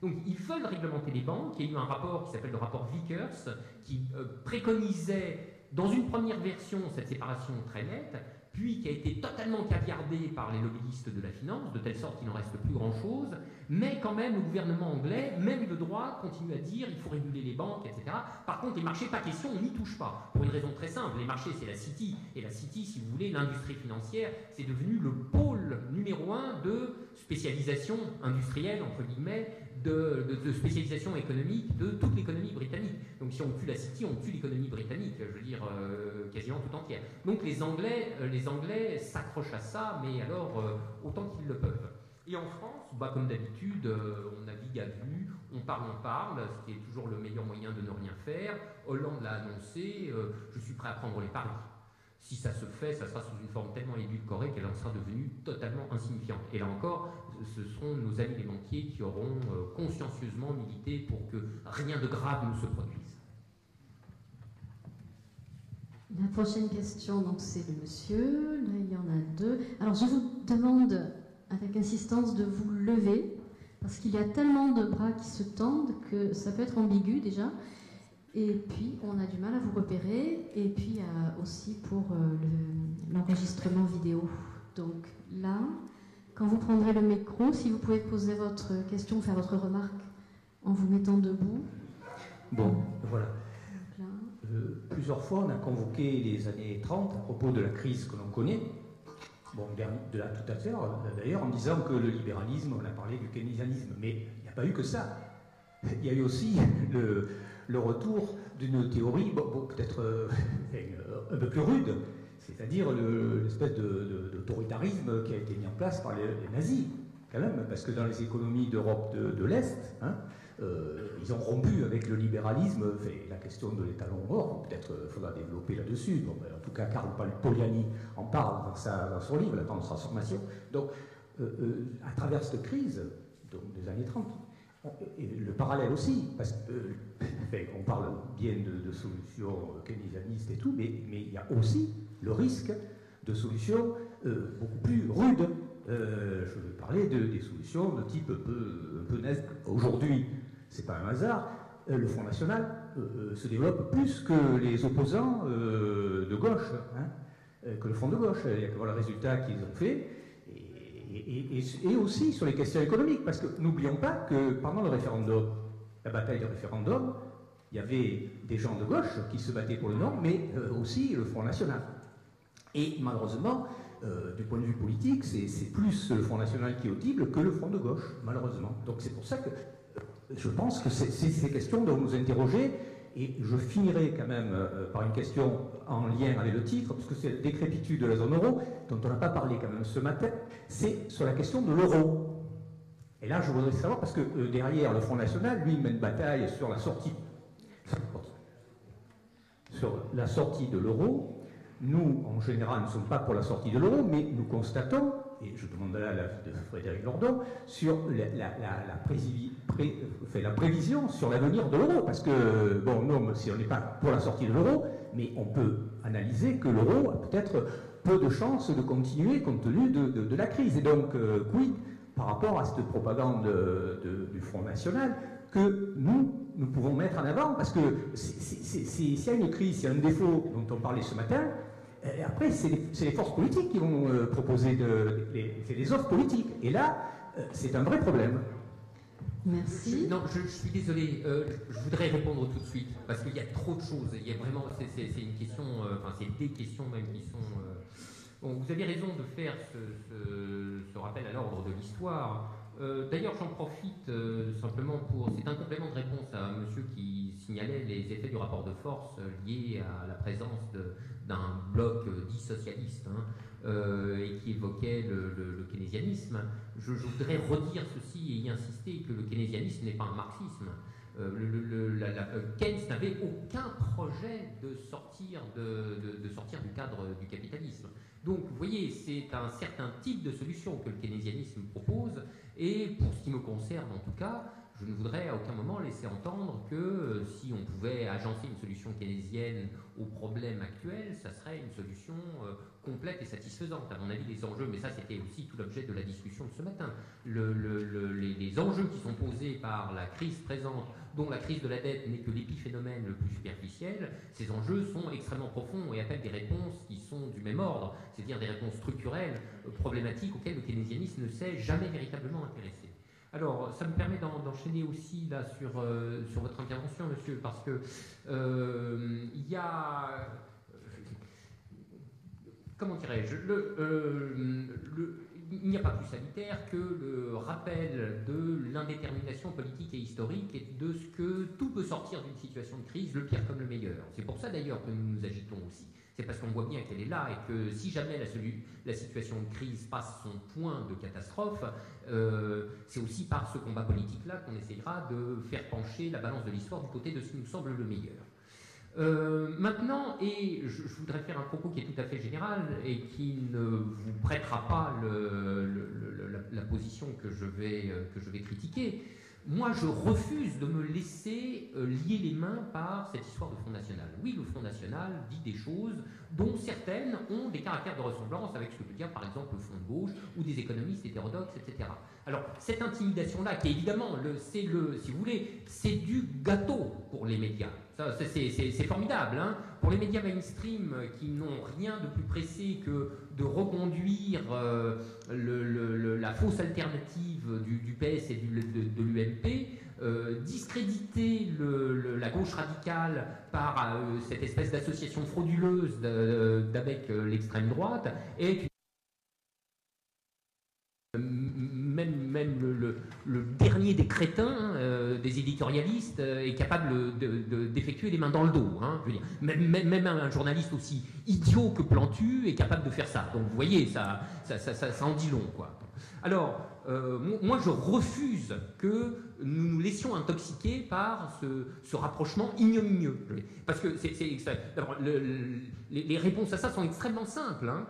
Donc, ils veulent réglementer les banques. Il y a eu un rapport qui s'appelle le rapport Vickers, qui préconisait, dans une première version, cette séparation très nette, puis qui a été totalement caviardé par les lobbyistes de la finance, de telle sorte qu'il n'en reste plus grand-chose, mais quand même le gouvernement anglais, même le droit, continue à dire il faut réguler les banques, etc. Par contre, les marchés, pas question, on n'y touche pas. Pour une raison très simple, les marchés, c'est la City, et la City, si vous voulez, l'industrie financière, c'est devenu le pôle numéro 1 de spécialisation industrielle, entre guillemets, de spécialisation économique de toute l'économie britannique. Donc si on tue la City, on tue l'économie britannique, je veux dire, quasiment tout entière. Donc les Anglais s'accrochent à ça, mais alors autant qu'ils le peuvent. Et en France, bah, comme d'habitude, on navigue à vue, on parle, ce qui est toujours le meilleur moyen de ne rien faire. Hollande l'a annoncé, je suis prêt à prendre les paris. Si ça se fait, ça sera sous une forme tellement édulcorée qu'elle en sera devenue totalement insignifiante. Et là encore, ce seront nos amis les banquiers qui auront consciencieusement milité pour que rien de grave ne se produise. La prochaine question, donc, c'est le monsieur. Là, il y en a deux. Alors, je vous demande avec insistance de vous lever, parce qu'il y a tellement de bras qui se tendent que ça peut être ambigu déjà. Et puis, on a du mal à vous repérer. Et puis, aussi pour l'enregistrement vidéo. Donc là, quand vous prendrez le micro, si vous pouvez poser votre question, faire votre remarque en vous mettant debout. Bon, voilà. Plusieurs fois, on a convoqué les années 30 à propos de la crise que l'on connaît. Bon, de là tout à l'heure, d'ailleurs, en disant que le libéralisme, on a parlé du keynésianisme. Mais il n'y a pas eu que ça. Il y a eu aussi le retour d'une théorie, peut-être un peu plus rude, c'est-à-dire l'espèce d'autoritarisme qui a été mis en place par les nazis, quand même, parce que dans les économies d'Europe de l'Est, hein, ils ont rompu avec le libéralisme. La question de l'étalon or, peut-être faudra développer là-dessus. Bon, en tout cas, Karl Polanyi en parle dans son livre, La transformation. Donc, à travers cette crise donc, des années 30, et le parallèle aussi, parce qu'on parle bien de solutions keynésianistes et tout, mais il y a aussi le risque de solutions beaucoup plus rudes. Je vais parler des solutions de type un peu naze. Aujourd'hui, c'est pas un hasard, le Front National se développe plus que les opposants de gauche, hein, que le Front de gauche. Il y a que voir le résultat qu'ils ont fait. et aussi sur les questions économiques, parce que n'oublions pas que pendant le référendum, la bataille du référendum, il y avait des gens de gauche qui se battaient pour le non, mais aussi le Front National. Et malheureusement, du point de vue politique, c'est plus le Front National qui est audible que le Front de gauche, malheureusement. Donc c'est pour ça que je pense que c'est ces questions dont nous interroger. Et je finirai quand même par une question en lien avec le titre, puisque c'est la décrépitude de la zone euro, dont on n'a pas parlé quand même ce matin, c'est sur la question de l'euro. Et là, je voudrais savoir, parce que derrière le Front National, lui, il mène bataille sur la sortie de l'euro. Nous, en général, ne sommes pas pour la sortie de l'euro, mais nous constatons, et je demanderai à l'avis de Frédéric Lordon, sur la prévision sur l'avenir de l'euro. Parce que, bon, non, si on n'est pas pour la sortie de l'euro, mais on peut analyser que l'euro a peut-être peu de chances de continuer compte tenu de la crise. Et donc, quid par rapport à cette propagande du Front National que nous pouvons mettre en avant, parce que s'il y a une crise, s'il y a un défaut dont on parlait ce matin, après c'est les forces politiques qui vont proposer c'est les offres politiques. Et là, c'est un vrai problème. Merci. Non, je suis désolé, je voudrais répondre tout de suite, parce qu'il y a trop de choses. Il y a vraiment, c'est une question, enfin c'est des questions même qui sont... Bon, vous avez raison de faire ce rappel à l'ordre de l'histoire. D'ailleurs, j'en profite simplement pour... C'est un complément de réponse à monsieur qui signalait les effets du rapport de force liés à la présence d'un bloc dit socialiste et qui évoquait le keynésianisme. Je voudrais redire ceci et y insister que le keynésianisme n'est pas un marxisme. Keynes n'avait aucun projet de sortir du cadre du capitalisme. Donc, vous voyez, c'est un certain type de solution que le keynésianisme propose, et pour ce qui me concerne en tout cas, je ne voudrais à aucun moment laisser entendre que si on pouvait agencer une solution keynésienne au problème actuel, ça serait une solution complète et satisfaisante. À mon avis, les enjeux, mais ça c'était aussi tout l'objet de la discussion de ce matin, les enjeux qui sont posés par la crise présente, dont la crise de la dette n'est que l'épiphénomène le plus superficiel, ces enjeux sont extrêmement profonds et appellent des réponses qui sont du même ordre, c'est-à-dire des réponses structurelles, problématiques auxquelles le keynésianisme ne s'est jamais véritablement intéressé. Alors, ça me permet d'enchaîner aussi là sur votre intervention, monsieur, parce que il y a... Comment dirais-je il n'y a pas plus sanitaire que le rappel de l'indétermination politique et historique et de ce que tout peut sortir d'une situation de crise, le pire comme le meilleur. C'est pour ça d'ailleurs que nous nous agitons aussi. C'est parce qu'on voit bien qu'elle est là et que si jamais la situation de crise passe son point de catastrophe, c'est aussi par ce combat politique-là qu'on essayera de faire pencher la balance de l'histoire du côté de ce qui nous semble le meilleur. Maintenant, et je voudrais faire un propos qui est tout à fait général et qui ne vous prêtera pas la position que je vais critiquer. Moi, je refuse de me laisser lier les mains par cette histoire de Front National. Oui, le Front National dit des choses dont certaines ont des caractères de ressemblance avec ce que peut dire, par exemple, le Front de gauche ou des économistes hétérodoxes, etc. Alors, cette intimidation-là, qui évidemment, si vous voulez, c'est du gâteau pour les médias. C'est formidable, hein. Pour les médias mainstream qui n'ont rien de plus pressé que de reconduire la fausse alternative du PS et de l'UMP, discréditer la gauche radicale par cette espèce d'association frauduleuse avec l'extrême droite est même le dernier des crétins, des éditorialistes, est capable d'effectuer les mains dans le dos. Hein, je veux dire. Même un journaliste aussi idiot que Plantu est capable de faire ça. Donc vous voyez, ça en dit long, quoi. Alors, moi je refuse que nous nous laissions intoxiquer par ce rapprochement ignominieux. Parce que les réponses à ça sont extrêmement simples. Hein.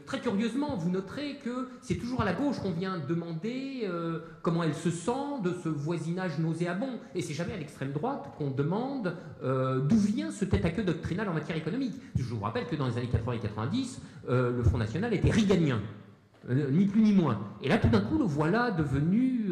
Très curieusement, vous noterez que c'est toujours à la gauche qu'on vient demander comment elle se sent de ce voisinage nauséabond. Et c'est jamais à l'extrême droite qu'on demande d'où vient ce tête-à-queue doctrinal en matière économique. Je vous rappelle que dans les années 80 et 90, le Front National était reaganien. ni plus ni moins. Et là, tout d'un coup, le voilà devenu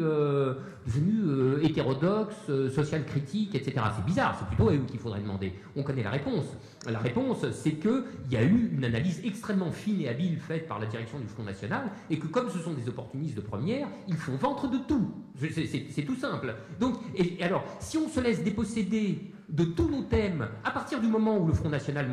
hétérodoxe, social critique, etc. C'est bizarre, c'est plutôt à eux qu'il faudrait demander. On connaît la réponse. La réponse, c'est qu'il y a eu une analyse extrêmement fine et habile faite par la direction du Front National, et que comme ce sont des opportunistes de première, ils font ventre de tout. C'est tout simple. Donc, et alors, si on se laisse déposséder de tous nos thèmes, à partir du moment où le Front National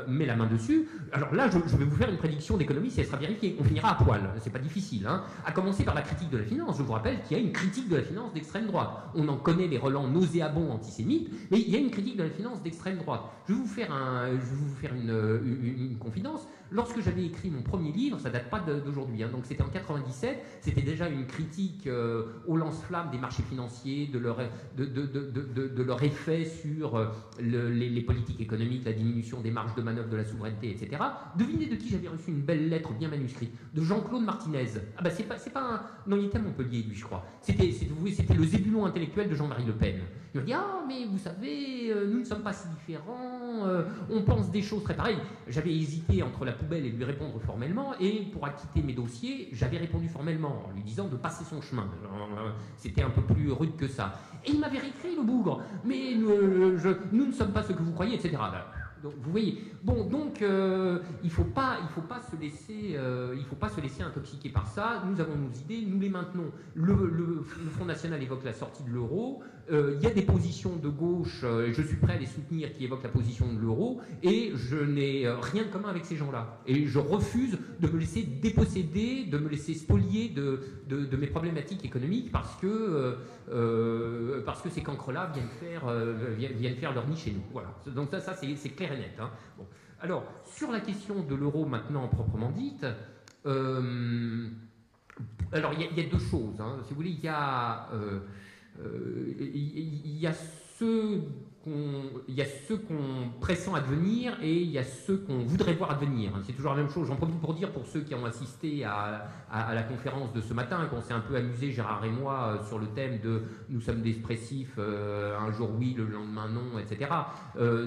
met la main dessus, alors là, je vais vous faire une prédiction d'économiste et elle sera vérifiée. On finira à poil, c'est pas difficile. Hein. À commencer par la critique de la finance. Je vous rappelle qu'il y a une critique de la finance d'extrême droite. On en connaît les relents nauséabonds antisémites, mais il y a une critique de la finance d'extrême droite. Je vais vous faire une confidence. Lorsque j'avais écrit mon premier livre, ça date pas d'aujourd'hui, hein, donc c'était en 97, c'était déjà une critique au lance-flamme des marchés financiers, de leur effet sur les politiques économiques, la diminution des marges de manœuvre de la souveraineté, etc. Devinez de qui j'avais reçu une belle lettre bien manuscrite? De Jean-Claude Martinez. Ah bah c'est pas un... Non, il était à Montpellier, lui, je crois. C'était le zébulon intellectuel de Jean-Marie Le Pen. Il m'a dit « Ah, mais vous savez, nous ne sommes pas si différents, on pense des choses très pareilles. » J'avais hésité entre la poubelle et lui répondre formellement, et pour acquitter mes dossiers, j'avais répondu formellement, en lui disant de passer son chemin. C'était un peu plus rude que ça. Et il m'avait réécrit, le bougre. « Mais nous ne sommes pas ce que vous croyez, etc. » Donc, vous voyez, bon, donc il faut pas se laisser intoxiquer par ça. Nous avons nos idées, nous les maintenons. Le Front National évoque la sortie de l'euro. Il y a des positions de gauche, je suis prêt à les soutenir, qui évoquent la position de l'euro, et je n'ai rien de commun avec ces gens-là. Et je refuse de me laisser déposséder, de me laisser spolier de mes problématiques économiques parce que ces cancres-là viennent faire leur nid chez nous. Voilà. Donc ça c'est clair et net. Hein. Bon. Alors, sur la question de l'euro maintenant proprement dite, alors il y a deux choses. Hein. Si vous voulez, il y a ceux qu'on pressent advenir et il y a ceux qu'on voudrait voir advenir. C'est toujours la même chose. J'en profite pour dire, pour ceux qui ont assisté à la conférence de ce matin, qu'on s'est un peu amusé, Gérard et moi, sur le thème de « nous sommes dépressifs, un jour oui, le lendemain non », etc.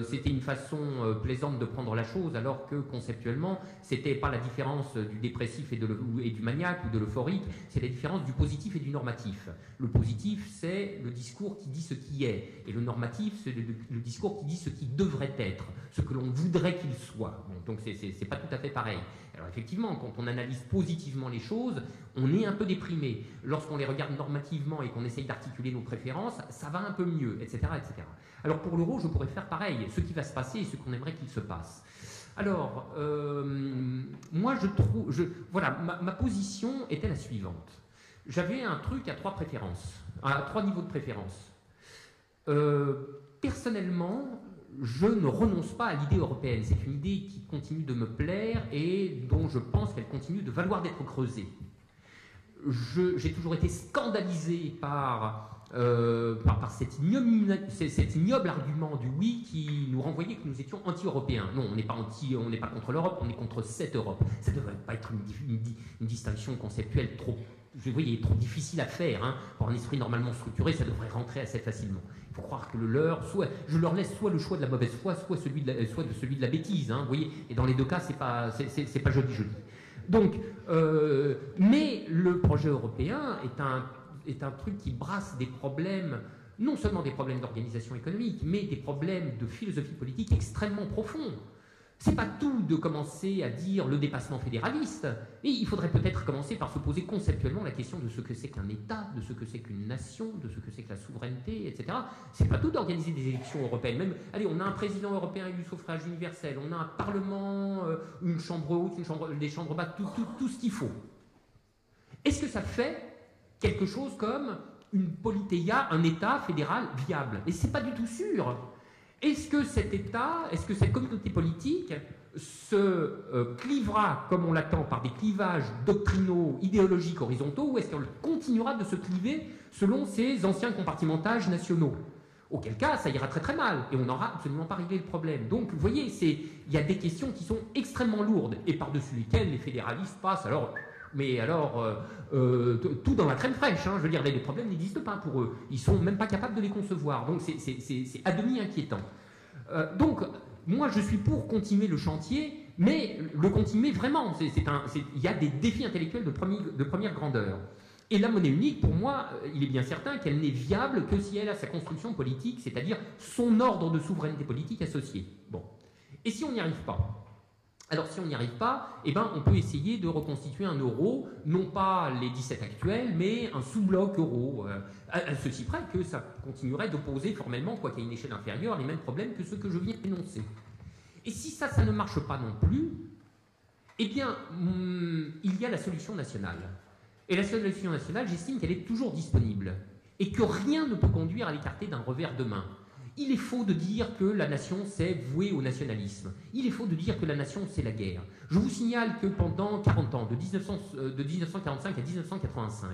C'était une façon plaisante de prendre la chose, alors que conceptuellement, c'était pas la différence du dépressif et du maniaque ou de l'euphorique, c'est la différence du positif et du normatif. Le positif, c'est le discours qui dit ce qui est, et le normatif, c'est le discours qui dit ce qui devrait être, ce que l'on voudrait qu'il soit. Bon, donc c'est pas tout à fait pareil. Alors effectivement, quand on analyse positivement les choses, on est un peu déprimé. Lorsqu'on les regarde normativement et qu'on essaye d'articuler nos préférences, ça va un peu mieux, etc., etc. Alors pour l'euro, je pourrais faire pareil, ce qui va se passer et ce qu'on aimerait qu'il se passe. Alors, moi je trouve... Voilà, ma position était la suivante. J'avais un truc à trois niveaux de préférence. Personnellement, je ne renonce pas à l'idée européenne. C'est une idée qui continue de me plaire et dont je pense qu'elle continue de valoir d'être creusée. J'ai toujours été scandalisé par cet ignoble argument du oui qui nous renvoyait que nous étions anti-européens. Non, on n'est pas contre l'Europe, on est contre cette Europe. Ça ne devrait pas être une distinction conceptuelle trop difficile à faire. Hein. Pour un esprit normalement structuré, ça devrait rentrer assez facilement. Il faut croire que le leur, je leur laisse soit le choix de la mauvaise foi, soit celui de la bêtise. Hein, vous voyez, et dans les deux cas, c'est pas joli. Donc, mais le projet européen est un truc qui brasse des problèmes, non seulement des problèmes d'organisation économique, mais des problèmes de philosophie politique extrêmement profonds. C'est pas tout de commencer à dire le dépassement fédéraliste, et il faudrait peut-être commencer par se poser conceptuellement la question de ce que c'est qu'un État, de ce que c'est qu'une nation, de ce que c'est que la souveraineté, etc. C'est pas tout d'organiser des élections européennes. Même, allez, on a un président européen élu suffrage universel, on a un parlement, une chambre haute, des chambres basses, tout ce qu'il faut. Est-ce que ça fait quelque chose comme une politéia, un État fédéral viable? Et c'est pas du tout sûr. Est-ce que cet État, est-ce que cette communauté politique se clivera, comme on l'attend, par des clivages doctrinaux, idéologiques, horizontaux, ou est-ce qu'elle continuera de se cliver selon ses anciens compartimentages nationaux? Auquel cas, ça ira très très mal, et on n'aura absolument pas réglé le problème. Donc, vous voyez, il y a des questions qui sont extrêmement lourdes, et par-dessus lesquelles les fédéralistes passent, tout dans la crème fraîche. Hein. Je veux dire, les problèmes n'existent pas pour eux. Ils ne sont même pas capables de les concevoir. Donc, c'est à demi inquiétant. Donc, moi, je suis pour continuer le chantier, Mais le continuer vraiment, il y a des défis intellectuels de première grandeur. Et la monnaie unique, pour moi, il est bien certain qu'elle n'est viable que si elle a sa construction politique, c'est-à-dire son ordre de souveraineté politique associé. Bon. Et si on n'y arrive pas? Alors si on n'y arrive pas, eh ben, on peut essayer de reconstituer un euro, non pas les 17 actuels, mais un sous-bloc euro, à ceci près que ça continuerait d'opposer formellement, quoiqu'à une échelle inférieure, les mêmes problèmes que ceux que je viens d'énoncer. Et si ça ne marche pas non plus, eh bien, il y a la solution nationale. Et la solution nationale, j'estime qu'elle est toujours disponible et que rien ne peut conduire à l'écarter d'un revers de main. Il est faux de dire que la nation s'est vouée au nationalisme. Il est faux de dire que la nation c'est la guerre. Je vous signale que pendant 40 ans, de 1945 à 1985,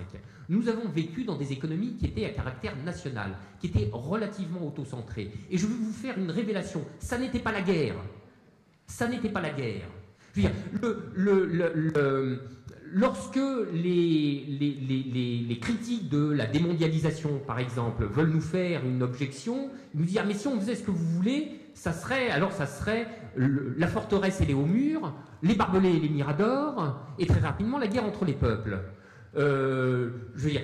nous avons vécu dans des économies qui étaient à caractère national, qui étaient relativement autocentrées. Et je vais vous faire une révélation. Ça n'était pas la guerre. Ça n'était pas la guerre. Je veux dire, lorsque les critiques de la démondialisation, par exemple, veulent nous faire une objection, ils nous disent « Ah, mais si on faisait ce que vous voulez, ça serait la forteresse et les hauts murs, les barbelés et les miradors, et très rapidement la guerre entre les peuples. » Je veux dire,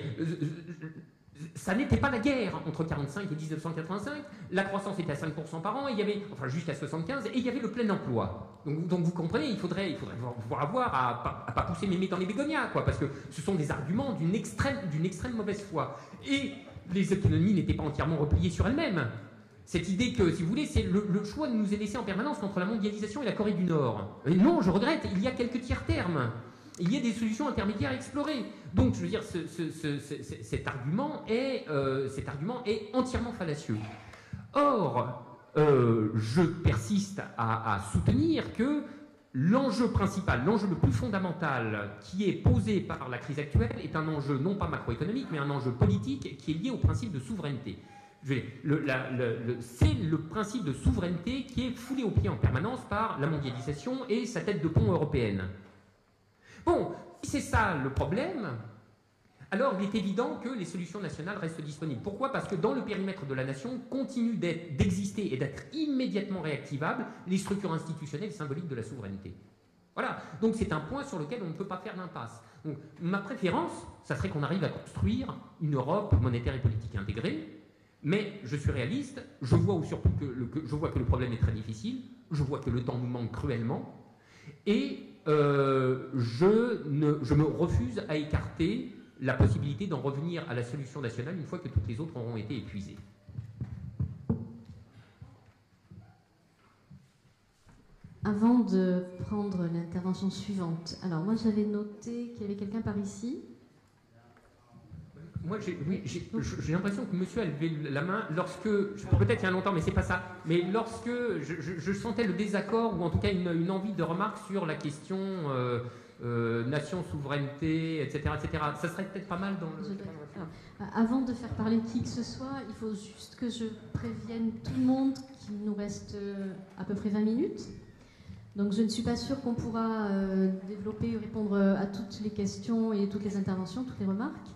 ça n'était pas la guerre entre 1945 et 1985. La croissance était à 5% par an, et il y avait, enfin jusqu'à 75, et il y avait le plein emploi. Donc vous comprenez, il faudrait pouvoir avoir à pas pousser mémé dans les bégonias, quoi, parce que ce sont des arguments d'une extrême mauvaise foi. Et les économies n'étaient pas entièrement repliées sur elles-mêmes. Cette idée que, si vous voulez, c'est le choix de nous est laissé en permanence entre la mondialisation et la Corée du Nord. Et non, je regrette, il y a quelques tiers termes. Il y a des solutions intermédiaires à explorer. Donc, je veux dire, cet argument est entièrement fallacieux. Or, je persiste à soutenir que l'enjeu principal, l'enjeu le plus fondamental qui est posé par la crise actuelle est un enjeu non pas macroéconomique, mais un enjeu politique qui est lié au principe de souveraineté. C'est le principe de souveraineté qui est foulé aux pieds en permanence par la mondialisation et sa tête de pont européenne. Bon, si c'est ça le problème, alors il est évident que les solutions nationales restent disponibles. Pourquoi? Parce que dans le périmètre de la nation continuent d'exister et d'être immédiatement réactivables les structures institutionnelles et symboliques de la souveraineté. Voilà, donc c'est un point sur lequel on ne peut pas faire d'impasse. Donc ma préférence, ça serait qu'on arrive à construire une Europe monétaire et politique intégrée, mais je suis réaliste, je vois surtout que le problème est très difficile, je vois que le temps nous manque cruellement, et je me refuse à écarter la possibilité d'en revenir à la solution nationale une fois que toutes les autres auront été épuisées. Avant de prendre l'intervention suivante, alors moi j'avais noté qu'il y avait quelqu'un par ici. Moi, j'ai l'impression que monsieur a levé la main lorsque, peut-être il y a longtemps, mais c'est pas ça, mais lorsque je sentais le désaccord, ou en tout cas une envie de remarque sur la question nation, souveraineté, etc., etc. Ça serait peut-être pas mal dans le... Avant de faire parler qui que ce soit, il faut juste que je prévienne tout le monde qu'il nous reste à peu près 20 minutes. Donc je ne suis pas sûre qu'on pourra développer et répondre à toutes les questions et toutes les interventions, toutes les remarques.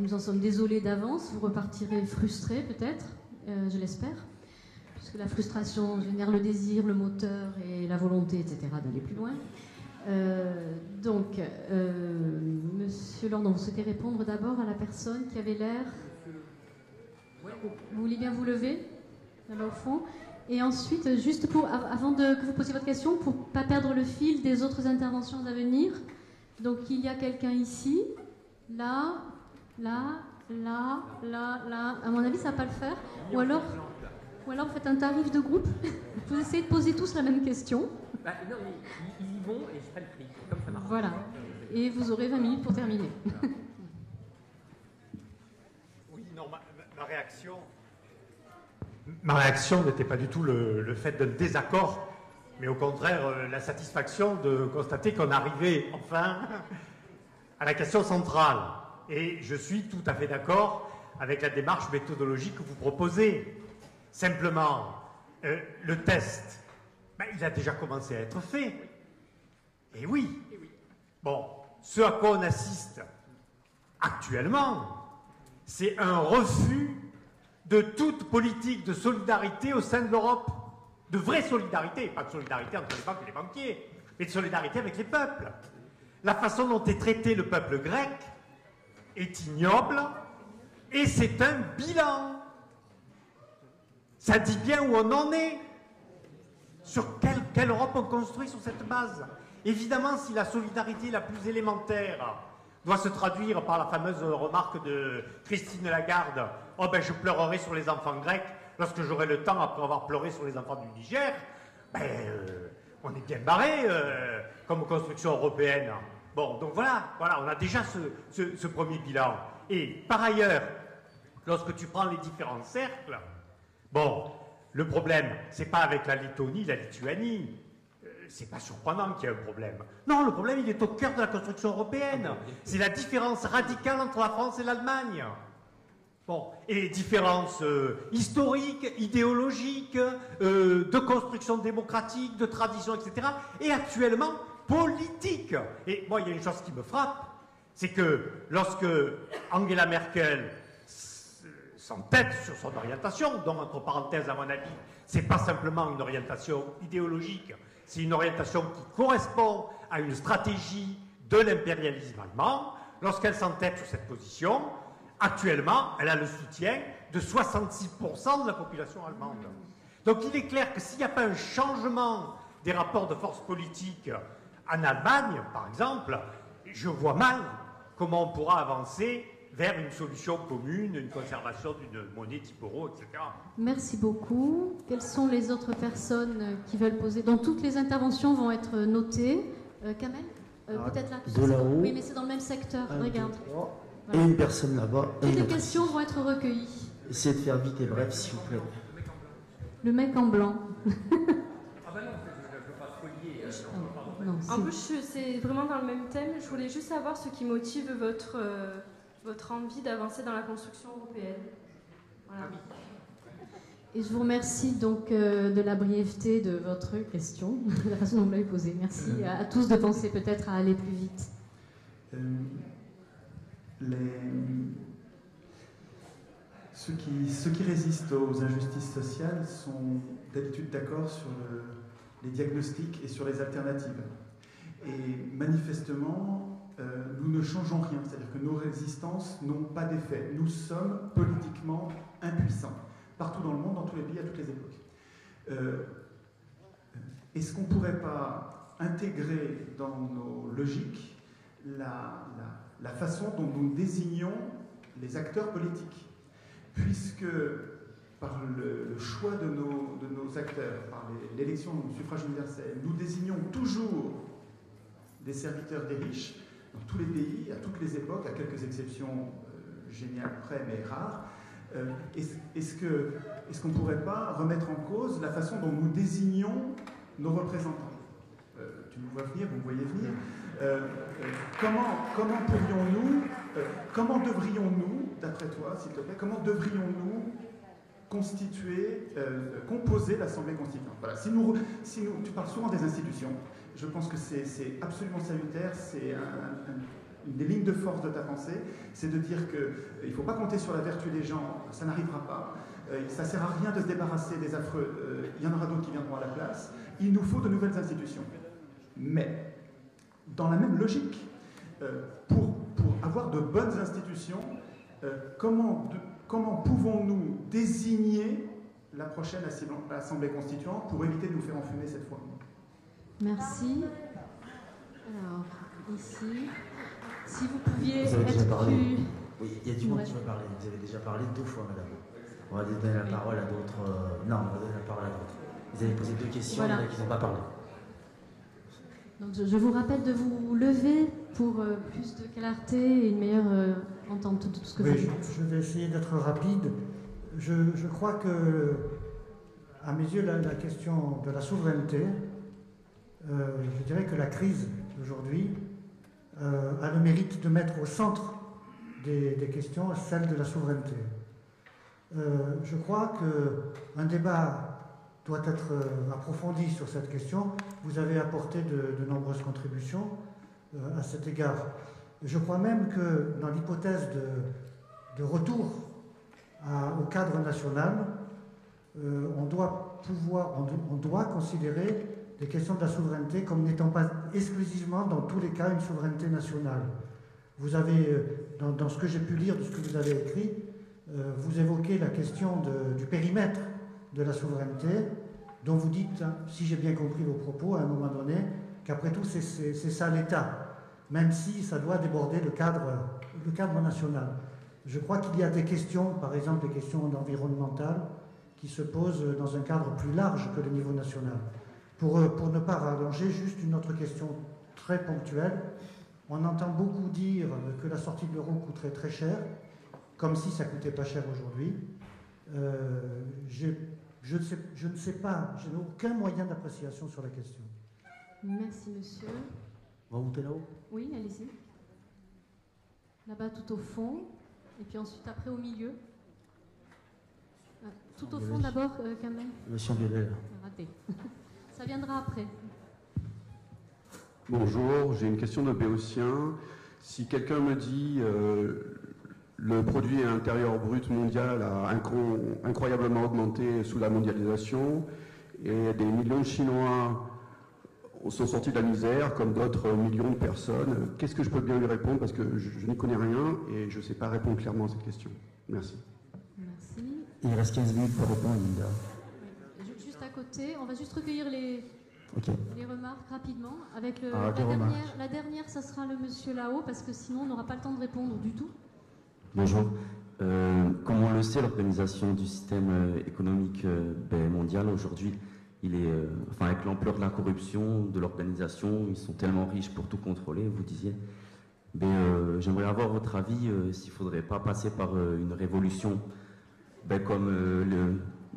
Nous en sommes désolés d'avance, vous repartirez frustrés peut-être, je l'espère, puisque la frustration génère le désir, le moteur et la volonté, etc., d'aller plus loin. Monsieur Lordon, vous souhaitez répondre d'abord à la personne qui avait l'air... Vous voulez bien vous lever, là-bas au fond? Et ensuite, juste avant que vous posiez votre question, pour ne pas perdre le fil des autres interventions à venir, donc il y a quelqu'un ici, là... Là, à mon avis, ça ne va pas le faire. Ou alors vous faites un tarif de groupe. Vous essayez de poser tous la même question. Non, mais ils y vont et je ferai le prix, comme ça marche. Voilà. Et vous aurez 20 minutes pour terminer. Oui, non, ma réaction n'était pas du tout le fait d'un désaccord, mais au contraire la satisfaction de constater qu'on arrivait enfin à la question centrale. Et je suis tout à fait d'accord avec la démarche méthodologique que vous proposez. Simplement, le test, il a déjà commencé à être fait. Et oui. Bon, ce à quoi on assiste actuellement, c'est un refus de toute politique de solidarité au sein de l'Europe. De vraie solidarité, pas de solidarité entre les banques et les banquiers, mais de solidarité avec les peuples. La façon dont est traité le peuple grec est ignoble et c'est un bilan. Ça dit bien où on en est. Sur quelle Europe on construit sur cette base? Évidemment, si la solidarité la plus élémentaire doit se traduire par la fameuse remarque de Christine Lagarde, « Oh ben je pleurerai sur les enfants grecs lorsque j'aurai le temps après avoir pleuré sur les enfants du Niger », on est bien barré comme construction européenne. Bon, donc voilà, on a déjà ce premier bilan. Et par ailleurs, lorsque tu prends les différents cercles, bon, le problème, c'est pas avec la Lettonie, la Lituanie. C'est pas surprenant qu'il y ait un problème. Non, le problème, il est au cœur de la construction européenne. C'est la différence radicale entre la France et l'Allemagne. Bon, et différences historiques, idéologiques, de construction démocratique, de tradition, etc. Et actuellement, politiques. Et moi, il y a une chose qui me frappe, c'est que lorsque Angela Merkel s'entête sur son orientation, dont, entre parenthèses, à mon avis, c'est pas simplement une orientation idéologique, c'est une orientation qui correspond à une stratégie de l'impérialisme allemand. Lorsqu'elle s'entête sur cette position, actuellement, elle a le soutien de 66% de la population allemande. Donc il est clair que s'il n'y a pas un changement des rapports de force politique en Allemagne, par exemple, je vois mal comment on pourra avancer vers une solution commune, une conservation d'une monnaie type euro, etc. Merci beaucoup. Quelles sont les autres personnes qui veulent poser? Donc toutes les interventions vont être notées. Kamel, peut-être là. De là-haut. Oui, mais c'est dans le même secteur. Regarde. Voilà. Voilà. Et une personne là-bas. Toutes les questions vont être recueillies. Essayez de faire vite et bref, s'il vous plaît. Le mec en blanc. En plus, c'est vraiment dans le même thème. Je voulais juste savoir ce qui motive votre envie d'avancer dans la construction européenne. Voilà. Et je vous remercie donc de la brièveté de votre question, de la façon dont vous l'avez posée. Merci à tous de penser peut-être à aller plus vite. Ceux qui résistent aux injustices sociales sont d'habitude d'accord sur les diagnostics et sur les alternatives. Et manifestement, nous ne changeons rien, c'est-à-dire que nos résistances n'ont pas d'effet. Nous sommes politiquement impuissants, partout dans le monde, dans tous les pays, à toutes les époques. Est-ce qu'on ne pourrait pas intégrer dans nos logiques la façon dont nous désignons les acteurs politiques? Puisque par le choix de nos acteurs, par l'élection du suffrage universel, nous désignons toujours des serviteurs des riches, dans tous les pays, à toutes les époques, à quelques exceptions géniales près, mais rares. Est-ce qu'on ne pourrait pas remettre en cause la façon dont nous désignons nos représentants? Tu me vois venir, vous me voyez venir. Comment devrions-nous, d'après toi, s'il te plaît, comment devrions-nous composer l'Assemblée constituante? Voilà. Tu parles souvent des institutions. Je pense que c'est absolument salutaire, c'est une des lignes de force de ta pensée, c'est de dire qu'il ne faut pas compter sur la vertu des gens, ça n'arrivera pas. Ça ne sert à rien de se débarrasser des affreux, il y en aura d'autres qui viendront à la place. Il nous faut de nouvelles institutions. Mais, dans la même logique, pour avoir de bonnes institutions, comment pouvons-nous désigner la prochaine Assemblée constituante pour éviter de nous faire enfumer cette fois? Merci. Alors, ici, si vous pouviez Vous avez déjà être parlé. plus... Oui, il y a du monde qui veut parler. Vous avez déjà parlé 2 fois, madame. On va donner la parole à d'autres. Non, on va donner la parole à d'autres. Vous avez posé 2 questions, Voilà. il y en a qui n'ont pas parlé. Donc, je vous rappelle de vous lever pour plus de clarté et une meilleure entente de tout ce que vous dites. Je vais essayer d'être rapide. Je crois que, à mes yeux, la question de la souveraineté, je dirais que la crise d'aujourd'hui a le mérite de mettre au centre des questions celle de la souveraineté. Je crois qu'un débat doit être approfondi sur cette question. Vous avez apporté de nombreuses contributions à cet égard. Je crois même que dans l'hypothèse de retour au cadre national, on on doit considérer les questions de la souveraineté comme n'étant pas exclusivement dans tous les cas une souveraineté nationale. Vous avez, dans ce que j'ai pu lire de ce que vous avez écrit, vous évoquez la question du périmètre de la souveraineté, dont vous dites, hein, si j'ai bien compris vos propos, à un moment donné, qu'après tout, c'est ça l'État, même si ça doit déborder le cadre national. Je crois qu'il y a des questions, par exemple des questions environnementales, qui se posent dans un cadre plus large que le niveau national. Pour ne pas rallonger, juste une autre question très ponctuelle. On entend beaucoup dire que la sortie de l'euro coûterait très cher, comme si ça ne coûtait pas cher aujourd'hui. Je ne sais pas, je n'ai aucun moyen d'appréciation sur la question. Merci, monsieur. On va monter là-haut? Oui, allez-y. Là-bas, tout au fond. Et puis ensuite, après, au milieu. Tout au fond, d'abord, quand même. Monsieur Violet. Raté. Ça viendra après. Bonjour, j'ai une question de Béotien. Si quelqu'un me dit le produit intérieur brut mondial a incroyablement augmenté sous la mondialisation et des millions de Chinois sont sortis de la misère comme d'autres millions de personnes, qu'est-ce que je peux bien lui répondre parce que je n'y connais rien et je ne sais pas répondre clairement à cette question. Merci. Merci. Il reste 15 minutes pour répondre, Linda. Oui. Juste à côté, on va juste recueillir les remarques rapidement. Avec la dernière, ça sera le monsieur là-haut parce que sinon on n'aura pas le temps de répondre du tout. Bonjour. Comme on le sait, l'organisation du système économique mondial aujourd'hui, il est, avec l'ampleur de la corruption, de l'organisation, ils sont tellement riches pour tout contrôler, vous disiez. J'aimerais avoir votre avis s'il ne faudrait pas passer par une révolution comme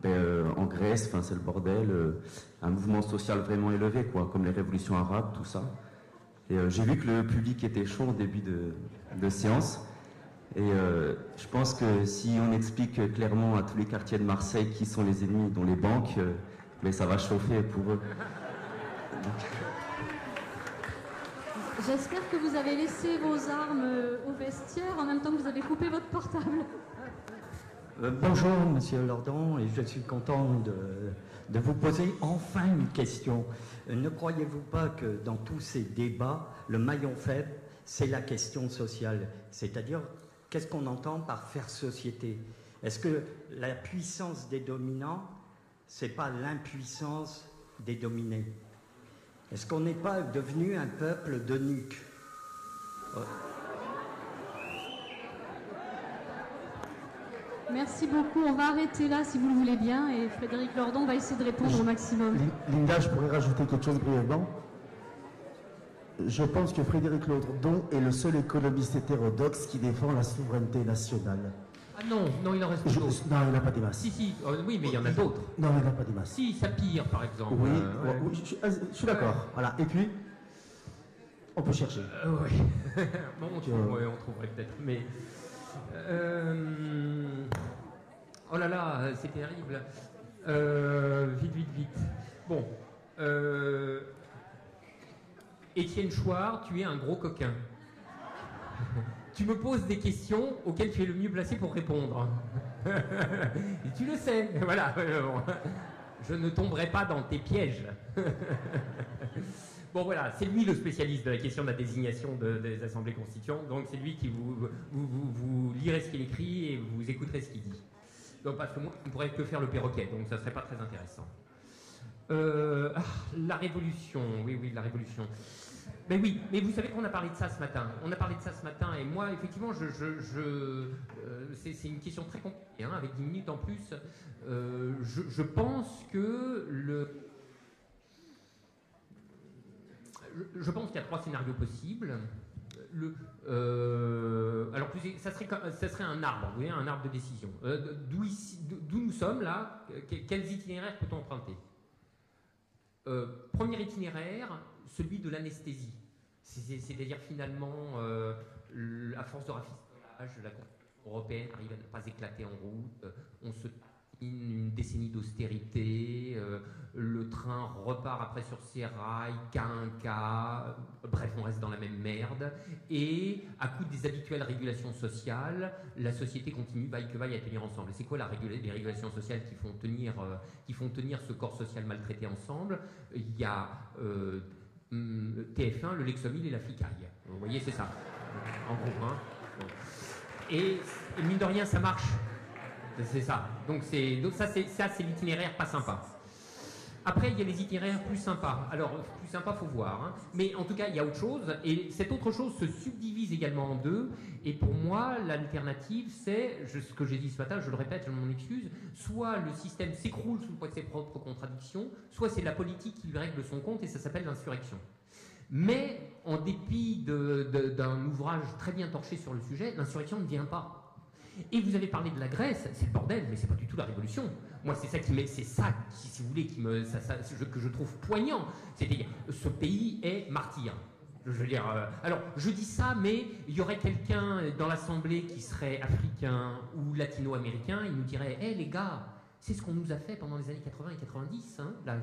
en Grèce, c'est le bordel, un mouvement social vraiment élevé, comme les révolutions arabes, tout ça. Et j'ai vu que le public était chaud au début de séance. Et je pense que si on explique clairement à tous les quartiers de Marseille qui sont les ennemis, dont les banques, ça va chauffer pour eux. J'espère que vous avez laissé vos armes au vestiaire en même temps que vous avez coupé votre portable. Bonjour, monsieur Lordon, et je suis content de vous poser enfin une question. Ne croyez-vous pas que dans tous ces débats, le maillon faible, c'est la question sociale? C'est-à-dire, qu'est-ce qu'on entend par faire société? Est-ce que la puissance des dominants, c'est pas l'impuissance des dominés? Est-ce qu'on n'est pas devenu un peuple de nuques? Merci beaucoup. On va arrêter là si vous le voulez bien et Frédéric Lordon va essayer de répondre au maximum. Linda, je pourrais rajouter quelque chose brièvement. Je pense que Frédéric Lordon est le seul économiste hétérodoxe qui défend la souveraineté nationale. Ah non, il en reste d'autres. Non, il n'y en a pas des masses. Si, oui, mais il y en a d'autres. Non, il n'y en a pas des masses. Si, Sapir, par exemple. Oui, je suis d'accord. Voilà. Et puis, on peut chercher. Oui. Bon, on trouverait peut-être. Mais. Oh là là, c'est terrible. Vite. Bon. Étienne Chouard, tu es un gros coquin. Tu me poses des questions auxquelles tu es le mieux placé pour répondre. Et tu le sais, voilà. Je ne tomberai pas dans tes pièges. Bon voilà, c'est lui le spécialiste de la question de la désignation des assemblées constituantes, donc c'est lui qui vous lirez ce qu'il écrit et vous écouterez ce qu'il dit. Donc parce que moi, je ne pourrais que faire le perroquet, donc ça ne serait pas très intéressant. La révolution, oui, la révolution. Ben oui, mais vous savez qu'on a parlé de ça ce matin. Et moi, effectivement, c'est une question très compliquée, hein, avec 10 minutes en plus. Je pense que je pense qu'il y a 3 scénarios possibles. Alors, ça serait un arbre, vous voyez, un arbre de décision. D'où nous sommes là, quels itinéraires peut-on emprunter? Premier itinéraire, celui de l'anesthésie. C'est-à-dire finalement, à force de rafistolage, la Constitution européenne arrive à ne pas éclater en route, on se une décennie d'austérité, le train repart après sur ses rails, cas un cas, bref, on reste dans la même merde, et à coup des habituelles régulations sociales, la société continue, vaille que vaille, à tenir ensemble. Et c'est quoi les régulations sociales qui font tenir ce corps social maltraité ensemble? Il y a TF1, le Lexomil et la flicaille. Vous voyez, c'est ça, en gros. Hein. Bon. Et mine de rien, ça marche. C'est ça. Donc ça, c'est l'itinéraire pas sympa. Après, il y a les itinéraires plus sympas. Alors, plus sympa, faut voir. Hein. Mais en tout cas, il y a autre chose. Et cette autre chose se subdivise également en deux. Et pour moi, l'alternative, c'est, ce que j'ai dit ce matin, je le répète, je m'en excuse, soit le système s'écroule sous le poids de ses propres contradictions, soit c'est la politique qui lui règle son compte, et ça s'appelle l'insurrection. Mais, en dépit d'un ouvrage très bien torché sur le sujet, l'insurrection ne vient pas. Et vous avez parlé de la Grèce, c'est le bordel, mais c'est pas du tout la révolution. Moi, c'est ça qui, si vous voulez, que je trouve poignant. C'est-à-dire, ce pays est martyr. Je veux dire, alors, je dis ça, mais il y aurait quelqu'un dans l'Assemblée qui serait africain ou latino-américain, il nous dirait, hé les gars, c'est ce qu'on nous a fait pendant les années 80 et 90, hein, là,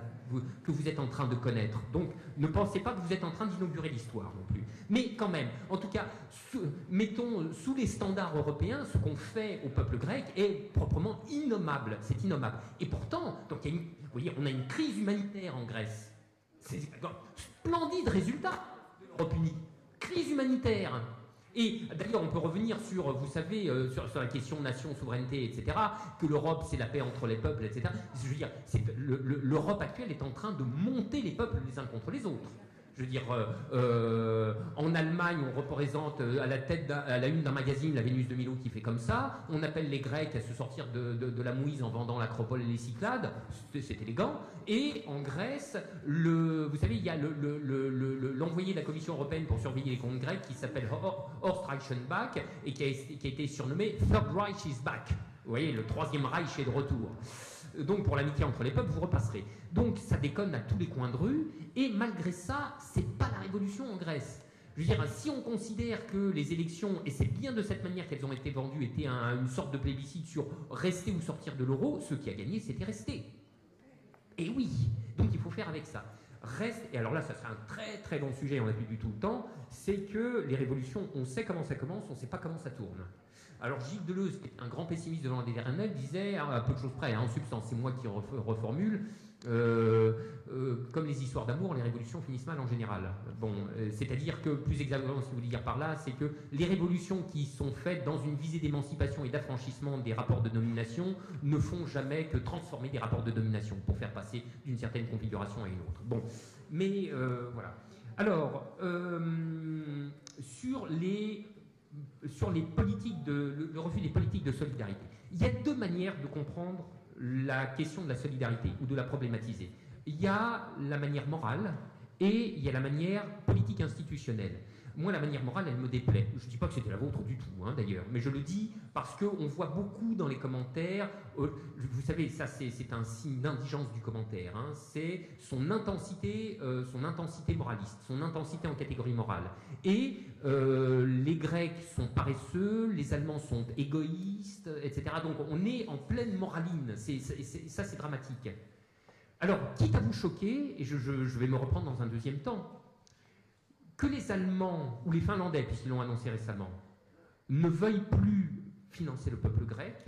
que vous êtes en train de connaître. Donc, ne pensez pas que vous êtes en train d'inaugurer l'histoire non plus. Mais quand même, en tout cas, mettons sous les standards européens, ce qu'on fait au peuple grec est proprement innommable. C'est innommable. Et pourtant, donc, vous voyez, on a une crise humanitaire en Grèce. C'est un splendide résultat de l'Europe unie. Crise humanitaire. Et d'ailleurs, on peut revenir sur, vous savez, sur la question nation, souveraineté, etc., que l'Europe, c'est la paix entre les peuples, etc. Je veux dire, l'Europe actuelle est en train de monter les peuples les uns contre les autres. Je veux dire, en Allemagne, on représente à la une d'un magazine la Vénus de Milo qui fait comme ça. On appelle les Grecs à se sortir de la mouise en vendant l'Acropole et les Cyclades. C'est élégant. Et en Grèce, vous savez, il y a l'envoyé de la Commission européenne pour surveiller les comptes grecs qui s'appelle Horst Reichenbach et qui a été surnommé Third Reich is back. Vous voyez, le troisième Reich est de retour. Donc pour l'amitié entre les peuples, vous repasserez. Donc ça déconne à tous les coins de rue, et malgré ça, c'est pas la révolution en Grèce. Je veux dire, si on considère que les élections, et c'est bien de cette manière qu'elles ont été vendues, étaient une sorte de plébiscite sur rester ou sortir de l'euro, ce qui a gagné, c'était rester. Et oui, donc il faut faire avec ça. Reste, et alors là, ça serait un très très long sujet, on n'a plus du tout le temps, c'est que les révolutions, on sait comment ça commence, on ne sait pas comment ça tourne. Alors Gilles Deleuze, qui est un grand pessimiste devant l'éternel, disait, à peu de choses près, en substance, c'est moi qui reformule, comme les histoires d'amour, les révolutions finissent mal en général. Bon, c'est-à-dire que, plus exactement, ce que vous voulez dire par là, c'est que les révolutions qui sont faites dans une visée d'émancipation et d'affranchissement des rapports de domination ne font jamais que transformer des rapports de domination pour faire passer d'une certaine configuration à une autre. Bon, mais voilà. Alors, sur les politiques le refus des politiques de solidarité. Il y a deux manières de comprendre la question de la solidarité ou de la problématiser. Il y a la manière morale et il y a la manière politique institutionnelle. Moi, la manière morale, elle me déplaît. Je ne dis pas que c'était la vôtre du tout, hein, d'ailleurs, mais je le dis parce qu'on voit beaucoup dans les commentaires, vous savez, ça c'est un signe d'indigence du commentaire, hein, c'est son intensité moraliste, son intensité en catégorie morale. Et les Grecs sont paresseux, les Allemands sont égoïstes, etc. Donc on est en pleine moraline, ça c'est dramatique. Alors, quitte à vous choquer, et je vais me reprendre dans un deuxième temps, que les Allemands ou les Finlandais, puisqu'ils l'ont annoncé récemment, ne veuillent plus financer le peuple grec,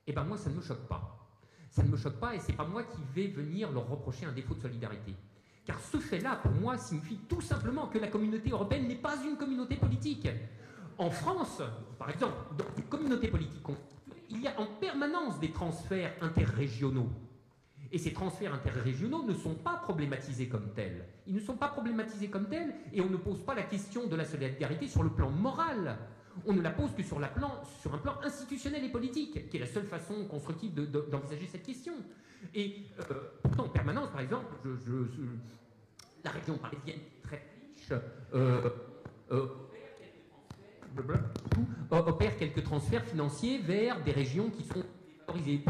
eh ben moi ça ne me choque pas. Ça ne me choque pas et c'est pas moi qui vais venir leur reprocher un défaut de solidarité. Car ce fait-là, pour moi, signifie tout simplement que la communauté européenne n'est pas une communauté politique. En France, par exemple, dans les communautés politiques, il y a en permanence des transferts interrégionaux. Et ces transferts interrégionaux ne sont pas problématisés comme tels. Ils ne sont pas problématisés comme tels et on ne pose pas la question de la solidarité sur le plan moral. On ne la pose que sur un plan institutionnel et politique, qui est la seule façon constructive d'envisager cette question. Et pourtant, en permanence, par exemple, la région parisienne est très riche, opère quelques transferts financiers vers des régions qui sont défavorisées,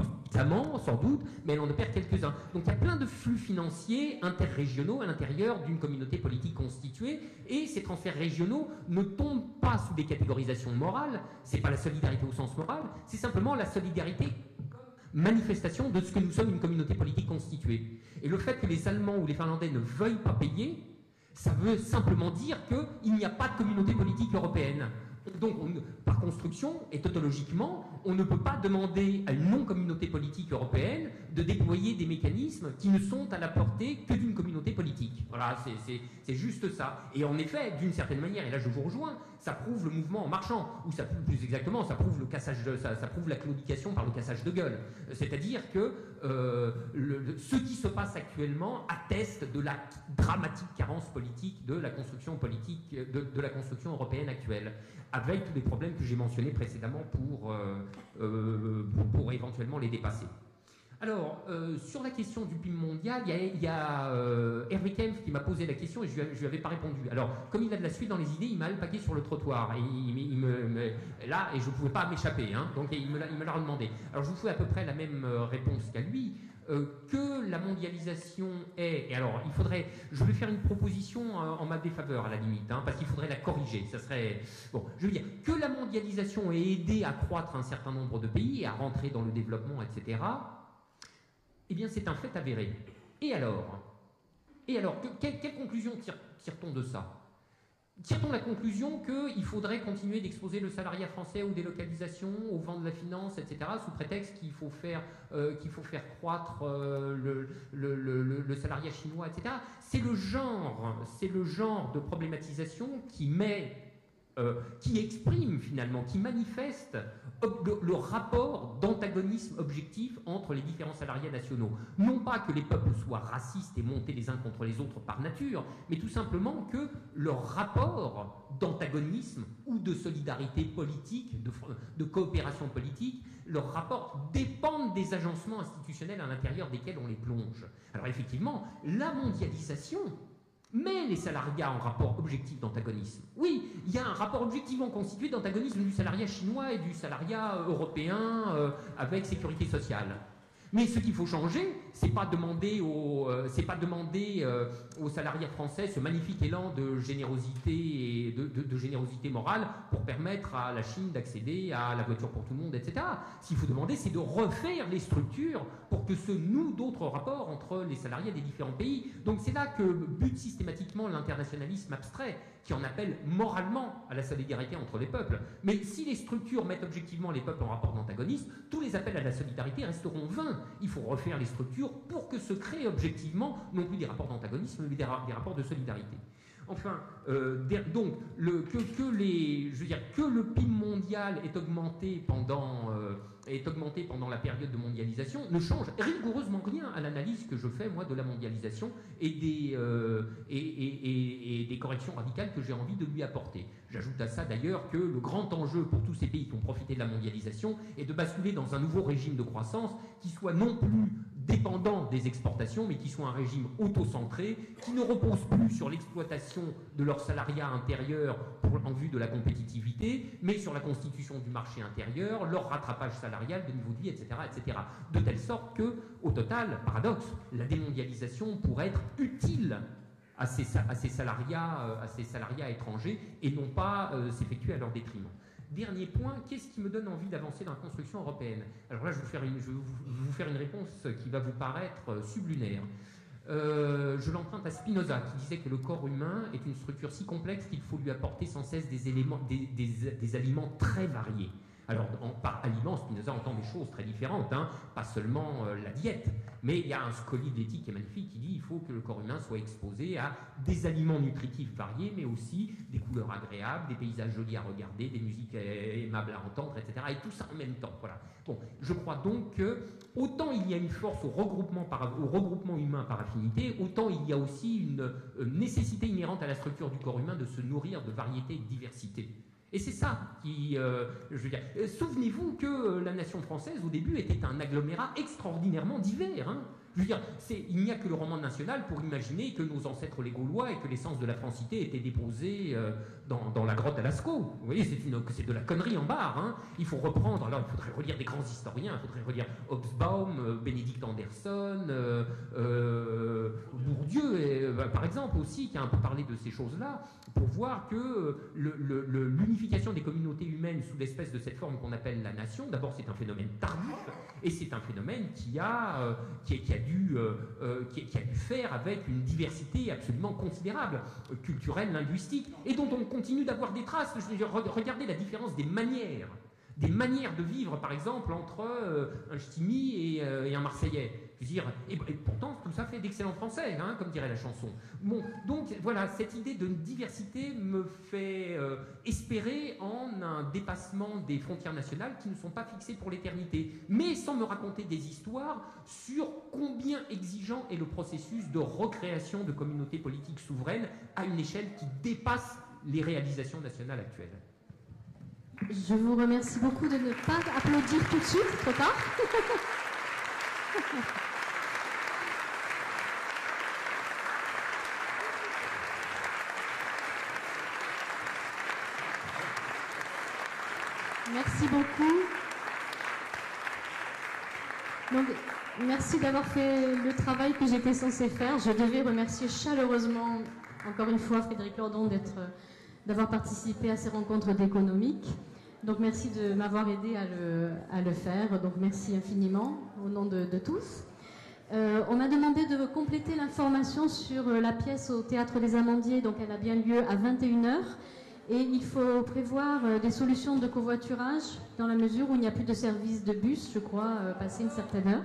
sans doute, mais elle en opère quelques-uns. Donc il y a plein de flux financiers interrégionaux à l'intérieur d'une communauté politique constituée, et ces transferts régionaux ne tombent pas sous des catégorisations morales, c'est pas la solidarité au sens moral, c'est simplement la solidarité comme manifestation de ce que nous sommes une communauté politique constituée. Et le fait que les Allemands ou les Finlandais ne veuillent pas payer, ça veut simplement dire qu'il n'y a pas de communauté politique européenne. Donc, par construction et tautologiquement, on ne peut pas demander à une non-communauté politique européenne de déployer des mécanismes qui ne sont à la portée que d'une communauté politique. Voilà, c'est juste ça. Et en effet, d'une certaine manière, et là je vous rejoins, ça prouve le mouvement en marchant, ou ça prouve plus exactement, ça prouve ça prouve la claudication par le cassage de gueule. C'est-à-dire que ce qui se passe actuellement atteste de la dramatique carence politique de la construction politique, de la construction européenne actuelle, avec tous les problèmes que j'ai mentionnés précédemment pour éventuellement les dépasser. Alors, sur la question du PIB mondial, il y a Hervé Kempf qui m'a posé la question et je lui avais pas répondu. Alors, comme il a de la suite dans les idées, il m'a alpagué sur le trottoir. Et là, et je ne pouvais pas m'échapper, hein, donc il me l'a redemandé. Alors, je vous fais à peu près la même réponse qu'à lui. Que la mondialisation est... Et alors, je vais faire une proposition en ma défaveur, à la limite, hein, parce qu'il faudrait la corriger. Ça serait... Bon, je veux dire, que la mondialisation ait aidé à croître un certain nombre de pays et à rentrer dans le développement, etc., eh bien, c'est un fait avéré. Et alors, quelle conclusion tire-t-on de ça? Tire-t-on la conclusion qu'il faudrait continuer d'exposer le salariat français aux délocalisations, au vent de la finance, etc., sous prétexte qu'il faut faire croître le salariat chinois, etc. C'est le genre de problématisation qui exprime finalement, qui manifeste le rapport d'antagonisme objectif entre les différents salariés nationaux. Non pas que les peuples soient racistes et montés les uns contre les autres par nature, mais tout simplement que leur rapport d'antagonisme ou de solidarité politique, de coopération politique, leur rapport dépendent des agencements institutionnels à l'intérieur desquels on les plonge. Alors effectivement, la mondialisation met les salariats en rapport objectif d'antagonisme. Oui, il y a un rapport objectivement constitué d'antagonisme du salariat chinois et du salariat européen avec sécurité sociale. Mais ce qu'il faut changer, c'est pas demander aux salariés français ce magnifique élan de générosité et de générosité morale pour permettre à la Chine d'accéder à la voiture pour tout le monde, etc. Ce qu'il faut demander, c'est de refaire les structures pour que se nouent d'autres rapports entre les salariés des différents pays. Donc c'est là que bute systématiquement l'internationalisme abstrait, qui en appelle moralement à la solidarité entre les peuples. Mais si les structures mettent objectivement les peuples en rapport d'antagonisme, tous les appels à la solidarité resteront vains. Il faut refaire les structures pour que se créent objectivement non plus des rapports d'antagonisme, mais des rapports de solidarité. Enfin, donc, que le PIB mondial est augmenté pendant la période de mondialisation ne change rigoureusement rien à l'analyse que je fais, moi, de la mondialisation et des corrections radicales que j'ai envie de lui apporter. J'ajoute à ça, d'ailleurs, que le grand enjeu pour tous ces pays qui ont profité de la mondialisation est de basculer dans un nouveau régime de croissance qui soit non plus dépendant des exportations, mais qui soit un régime auto-centré, qui ne repose plus sur l'exploitation de leur salariat intérieur en vue de la compétitivité, mais sur la constitution du marché intérieur, leur rattrapage salarial de niveau de vie, etc., etc. De telle sorte que, au total, paradoxe, la démondialisation pourrait être utile à ces salariats étrangers et non pas s'effectuer à leur détriment. Dernier point, qu'est-ce qui me donne envie d'avancer dans la construction européenne? Alors là, je vais vous faire une réponse qui va vous paraître sublunaire. Je l'emprunte à Spinoza, qui disait que le corps humain est une structure si complexe qu'il faut lui apporter sans cesse des aliments très variés. Alors, par aliment, Spinoza entend des choses très différentes, hein, pas seulement la diète, mais il y a un scolie de l'éthique qui est magnifique qui dit qu'il faut que le corps humain soit exposé à des aliments nutritifs variés, mais aussi des couleurs agréables, des paysages jolis à regarder, des musiques aimables à entendre, etc. Et tout ça en même temps. Voilà. Bon, je crois donc que autant il y a une force au regroupement humain par affinité, autant il y a aussi une nécessité inhérente à la structure du corps humain de se nourrir de variété et de diversité. Et c'est ça qui, je veux dire, souvenez-vous que la nation française, au début, était un agglomérat extraordinairement divers. Hein. Je veux dire, il n'y a que le roman national pour imaginer que nos ancêtres les Gaulois et que l'essence de la francité était déposée dans la grotte à Lascaux. Vous voyez, c'est de la connerie en barre. Hein. Il faut reprendre, alors il faudrait relire des grands historiens, il faudrait relire Hobsbawm, Bénédicte Anderson, Bourdieu, par exemple, aussi, qui a un peu parlé de ces choses-là, pour voir que l'unification des communautés humaines sous l'espèce de cette forme qu'on appelle la nation, d'abord c'est un phénomène tardif, et c'est un phénomène qui a dû faire avec une diversité absolument considérable, culturelle, linguistique, et dont on continue d'avoir des traces. Je veux dire, regardez la différence des manières de vivre, par exemple, entre un Ch'timi et un Marseillais. Je veux dire, et pourtant, tout ça fait d'excellents Français, hein, comme dirait la chanson. Bon, donc voilà, cette idée de diversité me fait espérer en un dépassement des frontières nationales qui ne sont pas fixées pour l'éternité, mais sans me raconter des histoires sur combien exigeant est le processus de recréation de communautés politiques souveraines à une échelle qui dépasse les réalisations nationales actuelles. Je vous remercie beaucoup de ne pas applaudir tout de suite, trop tard. Merci beaucoup. Donc, merci d'avoir fait le travail que j'étais censée faire. Je devais remercier chaleureusement, encore une fois, Frédéric Lordon d'avoir participé à ces rencontres d'économique. Donc merci de m'avoir aidé à le faire. Donc merci infiniment au nom de tous. On m'a demandé de compléter l'information sur la pièce au Théâtre des Amandiers. Donc elle a bien lieu à 21h. Et il faut prévoir des solutions de covoiturage dans la mesure où il n'y a plus de service de bus, je crois, passé une certaine heure.